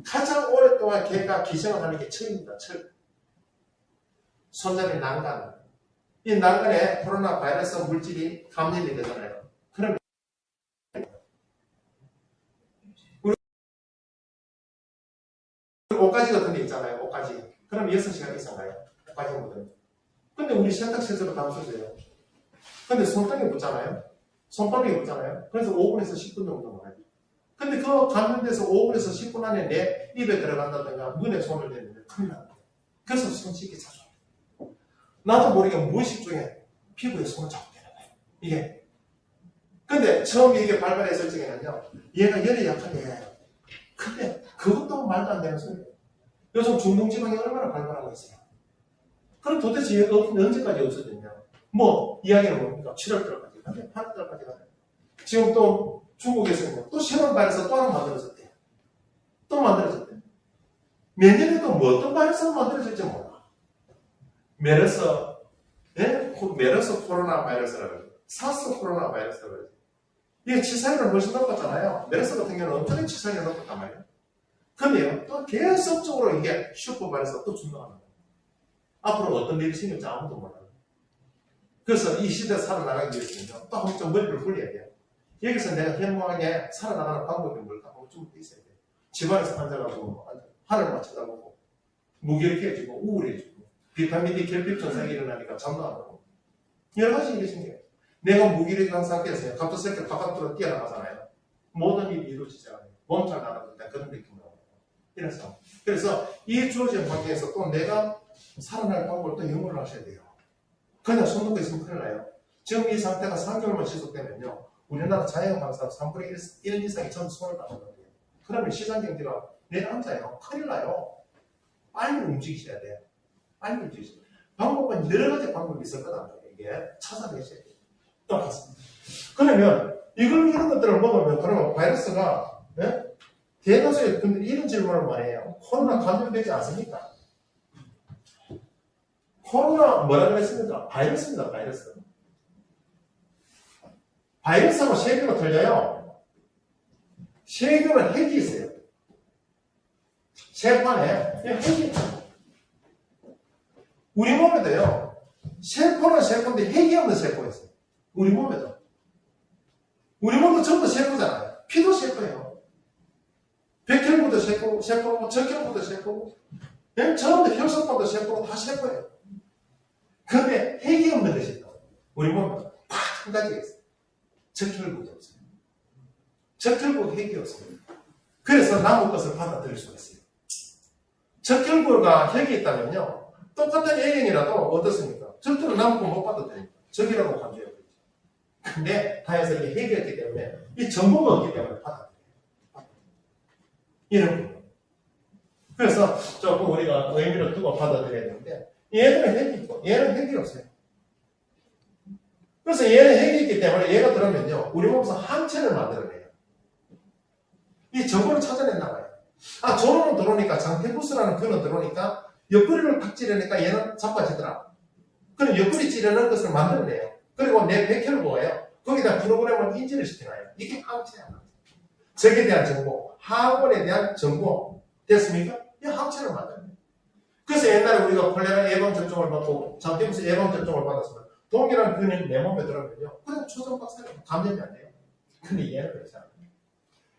가장 오랫동안 걔가 기생을 하는 게 철입니다. 철. 손잡이 난간. 이 난간에 코로나 바이러스 물질이 감염이 되잖아요. 그러면 우리 옷가지 같은 데 있잖아요. 옷가지. 그럼 6시간 이상가요? 옷가지 묻으면. 근데 우리 세탁세제로 담수돼요. 근데 손등에 붙잖아요. 손바닥에 붙잖아요. 그래서 5분에서 10분 정도 먹어야 돼요. 근데 그 감염돼서 5분에서 10분 안에 내 입에 들어간다든가 눈에 손을 대는데 큰일 나요. 그래서 손 씻기 자주 해요. 나도 모르게 무의식 중에 피부에 손을 잡게 되는 거예요. 이게. 근데 처음에 이게 발발했을 적에는요, 얘가 열이 약하대. 근데 그것도 말도 안 되는 소리예요. 요즘 중동지방이 얼마나 발발하고 있어요. 그럼 도대체 얘가 언제까지 없어졌냐? 뭐 이야기는 뭡니까? 7월달까지 가네, 8월달까지 가네. 지금 또 중국에서는 또 새로운 바이러스 또 하나 만들어졌대요. 또 만들어졌대요. 내년에도 뭐 어떤 바이러스가 만들어질지 몰라. 메르스, 예? 메르스 코로나 바이러스라고 그러죠. 사스 코로나 바이러스라고 그러죠. 이게 치사율은 훨씬 높았잖아요. 메르스 같은 경우는 엄청나게 치사율이 높았단 말이에요. 근데요, 또 계속적으로 이게 슈퍼 바이러스가 또 증가하는 거예요. 앞으로 어떤 일이 생길지 아무도 몰라요. 그래서 이 시대에 살아나가기 위해서는요, 또 한번 좀 머리를 굴려야 돼요. 여기서 내가 현명하게 살아나가는 방법이 뭘까 하고 좀 있어야 돼요. 집안에서 앉아가지고 하늘만 쳐다보고 무기력해지고 우울해지고 비타민 D 결핍 증상이 일어나니까 잠도 안 오고 여러 가지 일이 생겨요. 내가 무기력한 상태에서 갑작스럽게 바깥으로 뛰어나가잖아요. 모든 일이 이루어지잖아요. 몸살 나가는데 그런 느낌으로. 그래서 이 주어진 환경에서 또 내가 살아날 방법을 또 연구를 하셔야 돼요. 그냥 손 놓고 있으면 큰일 나요. 지금 이 상태가 3개월만 지속되면요. 우리나라 자영업하는 사람 3분의 1 이상이 전부 손을 다 놓는데요. 그러면 시장경제가 내려앉아요. 큰일 나요. 빨리 움직이셔야 돼요. 빨리 움직이셔야 돼요. 방법은 여러 가지 방법이 있을 거다. 이게 찾아내셔야 돼요. 똑같습니다. 그러면 이런 것들을 먹으면 그러면 바이러스가 대다수의 분들이 이런 질문을 많이 해요. 코로나 감염되지 않습니까? 코로나 뭐라 그랬습니까? 바이러스입니다. 바이러스. 바이러스하고 세균은 틀려요. 세균은 핵이 있어요. 세포 안에 핵이 있어요. 우리 몸에도요. 세포는 세포인데 핵이 없는 세포가 있어요. 우리 몸에도. 우리 몸도 전부 세포잖아요. 피도 세포예요. 백혈구도 세포고, 적혈구도 세포고, 전부 혈소판도 세포고, 다 세포예요. 근데 핵이 없는 것이 있다. 우리 몸은 딱 한 가지가 있어요. 적혈구도 없어요. 적혈구 핵이 없어요. 그래서 남의 것을 받아들일 수가 있어요. 적혈구가 핵이 있다면요. 똑같은 A형이라도 어떻습니까? 절대로 남의 거 못 받아들입니다. 적이라고 간주해요. 근데 다행스럽게 핵이 없기 때문에 이 정보가 없기 때문에 받아들여요. 이런 부분. 그래서 조금 우리가 의미를 두고 받아들여야 되는데 얘는 핵이 있고 얘는 핵이 없어요. 그래서 얘는 핵이 있기 때문에 얘가 들어오면요. 우리 몸에서 항체를 만들어내요. 이 정보를 찾아낸다 봐요. 아, 저놈은 들어오니까 장테부스라는 근은 들어오니까 옆구리를 탁 찌르니까 얘는 자빠지더라. 그럼 옆구리 찌르는 것을 만들어내요. 그리고 내 백혈구예요. 거기다 프로그램을 인지를 시켜놔요. 이게 항체야. 적에 대한 정보, 항원에 대한 정보 됐습니까? 이 항체를 만들어내요. 그래서 옛날에 우리가 콜레라 예방접종을 받고 장테부스 예방접종을 받았으면 동일한 근이 내 몸에 들어오면요. 그냥 초전박살이 감염이 안 돼요. 근데 얘는 그렇지 않아요.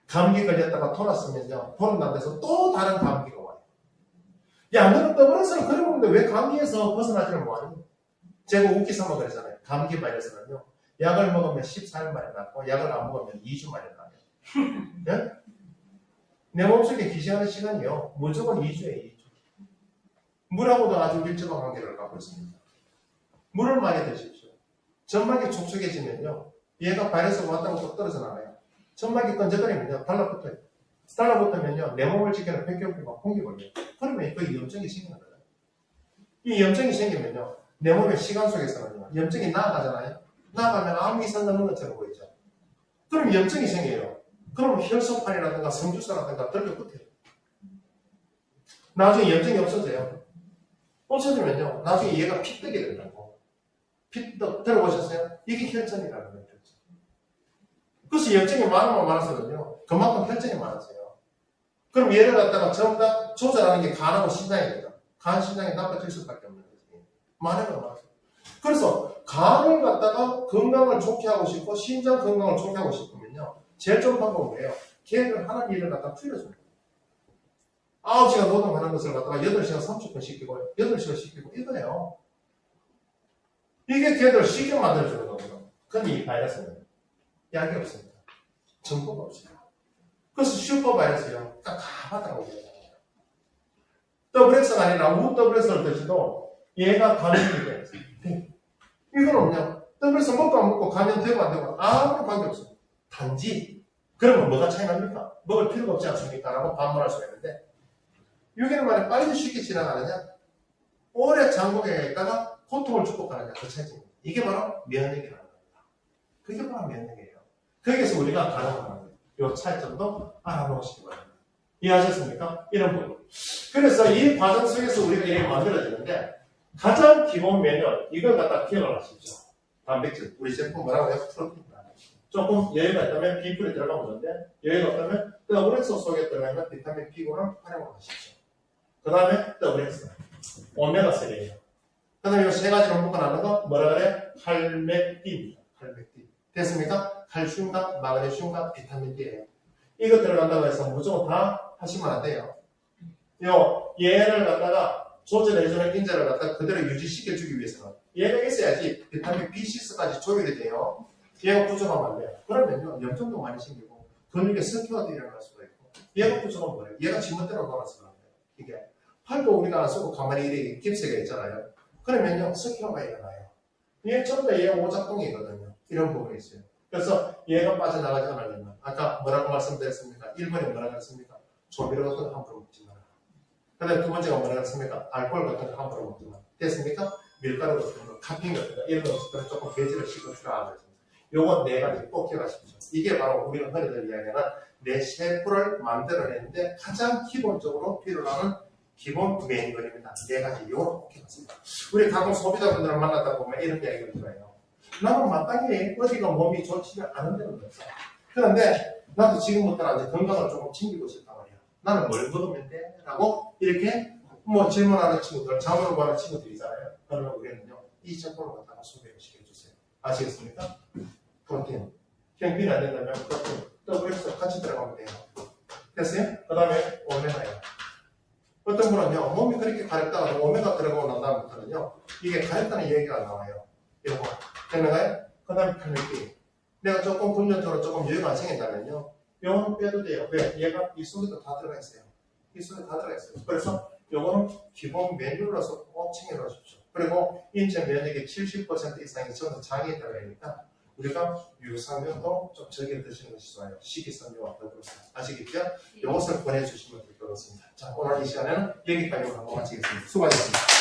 감기 걸렸다가 돌았으면요. 돌은 안 돼서 또 다른 감기가 와요. 야, 너는 WS를 그래 먹는데 왜 감기에서 벗어나지를 못하니? 제가 웃기 삼아 그랬잖아요. 감기 바이러스는요. 약을 먹으면 14일 만에 낫고 약을 안 먹으면 2주 만에 나요. 네? 내 몸속에 기시하는 시간이요. 무조건 2주에 2주. 물하고도 아주 밀접한 관계를 갖고 있습니다. 물을 많이 드십시오. 점막이 촉촉해지면요. 얘가 바이러스가 왔다고 또 떨어져 나가요. 점막이 끈적거리면요. 달라붙어요. 달라붙으면요. 내 몸을 지키는 백혈구가 홍기 걸려요. 그러면 그 염증이 생기는 거예요. 이 염증이 생기면요. 내 몸의 시간 속에서는요. 염증이 나아가잖아요. 나아가면 아무 이상 없는 것처럼 보이죠. 그럼 염증이 생겨요. 그럼 혈소판이라든가 성주사라든가 들려붙어요. 나중에 염증이 없어져요. 없어지면요. 나중에 얘가 피떡이 된다고. 피떡 들어보셨어요? 이게 혈전이라는 거예요. 혈전. 그래서 염증이 많으면 많아서는요. 그만큼 혈전이 많아져요. 그럼 얘를 갖다가 전부 다 조절하는 게 간하고 신장입니다. 간, 신장이 나빠질 수밖에 없는 거죠. 많으면 많아서. 그래서 간을 갖다가 건강을 좋게 하고 싶고 신장 건강을 좋게 하고 싶으면요. 제일 좋은 방법은 뭐예요? 걔를 하는 일을 갖다가 줄여줍니다. 9시간 노동하는 것을 갖다가 8시간 30분 시키고 8시간 시키고 이거예요. 이게 걔들 쉽게 만들어주는 거거든요. 근데 이 바이러스는 약이 없습니다. 정보가 없어요. 그래서 슈퍼바이러스요. 딱 가봤다고 얘기해요. WX가 아니라 WX를 드셔도 얘가 감염이 돼요. 이건 없냐? WX 먹고 안 먹고 감염되고 안 되고 아무런 관계없어요. 단지 그러면 뭐가 차이 납니까? 먹을 필요가 없지 않습니까? 라고 반문할 수가 있는데 6일 만에 빨리 쉽게 지나가느냐? 오래 장복에 있다가 고통을 축복하느냐? 그 차이입니다. 이게 바로 면역이라는 겁니다. 그게 바로 면역이에요. 거기에서 우리가 가능하는 거예요. 이 차이점도 알아놓으시기 바랍니다. 이해하셨습니까? 이런 부분. 그래서 이 과정 속에서 우리가 이렇게 만들어지는데 가장 기본 면역, 이걸 갖다 기억을 하십시오. 단백질. 우리 제품 뭐라고 해서 프로틴. 조금 여유가 있다면 B풀이 들어가면 되는데 여유가 없다면 WX 속에 들어가는 비타민 B군을 활용을 하십시오. 그 다음에 WX. 오메가3예요. 그 다음에 이 세 가지로 묶어놨는 거 뭐라 그래? 칼맥딘입니다. 칼맥딘. 됐습니까? 칼슘과 마그네슘과 비타민 D예요. 이거 들어간다고 해서 무조건 다 하시면 안 돼요. 얘를 갖다가 조절해주는 인자를 갖다 그대로 유지시켜주기 위해서는 얘가 있어야지 비타민 B6까지 조율이 돼요. 얘가 부족하면 안 돼요. 그러면요, 염증도 많이 생기고 근육에 석회화도 일어날 수가 있고 얘가 부족하면 뭐예요? 얘가 지멋대로 놀아서 그런 거예요. 이게 팔도 우리가 안 쓰고 가만히 이렇게 깁스가 있잖아요. 그러면요, 석회화가 일어나요. 얘 전부 다 얘가 오작동이거든요. 이런 부분이 있어요. 그래서 얘가 빠져나가지 않으려면 아까 뭐라고 말씀드렸습니까? 1번에 뭐라고 했습니까? 조미료 같은 거 함부로 먹지 마라. 그 다음에 두 번째가 뭐라고 했습니까? 알코올 같은 거 함부로 먹지 마라. 됐습니까? 밀가루 같은 거, 카페인 같은 거 이런 것들은 조금 배지를 시켜주라 하겠습니다. 요거 네 가지 꼭 기억하십시오. 이게 바로 우리가 흔히들 이야기하는 내 셰프를 만들어내는데 가장 기본적으로 필요한 기본 메뉴입니다. 네 가지 요거 꼭 기억하십니다. 우리 가끔 소비자분들을 만나다 보면 이런 이야기를 들어요. 나는 마땅히 어디가 몸이 좋지는 않은 데는 없어. 그런데 나도 지금부터는 이제 건강을 조금 챙기고 싶단 말이야. 나는 뭘 먹으면 돼? 라고 이렇게 뭐 질문하는 친구들, 자문을 구하는 친구들 있잖아요. 그러면 우리는요, 이 제품을 갖다가 소개를 시켜주세요. 아시겠습니까? 프로틴. 형편이 안 된다면 프로틴. 더블에서 같이 들어가면 돼요. 됐어요? 그 다음에 오메가예요. 어떤 분은요, 몸이 그렇게 가렵다가 오메가 들어가고 난 다음부터는요, 이게 가렵다는 얘기가 나와요. 이거 됐나요? 그 다음에 편육기. 내가 조금 금전적으로 조금 여유가 안 생긴다면요, 요거는 빼도 돼요. 왜? 얘가 이 속에도 다 들어가 있어요. 이 속에 다 들어가 있어요. 그래서 요거는 기본 메뉴로서 꼭 챙겨 놓으십시오. 그리고 인체 면역의 70% 이상이 전부 장에 들어가 있으니까 우리가 유산균도 좀 적게 드시는 것이 좋아요. 식이섬유와 더불어. 아시겠죠? 요것을 보내주시면 될 것 같습니다. 자, 오늘 이 시간에는 여기까지 하고 마치겠습니다. 수고하셨습니다.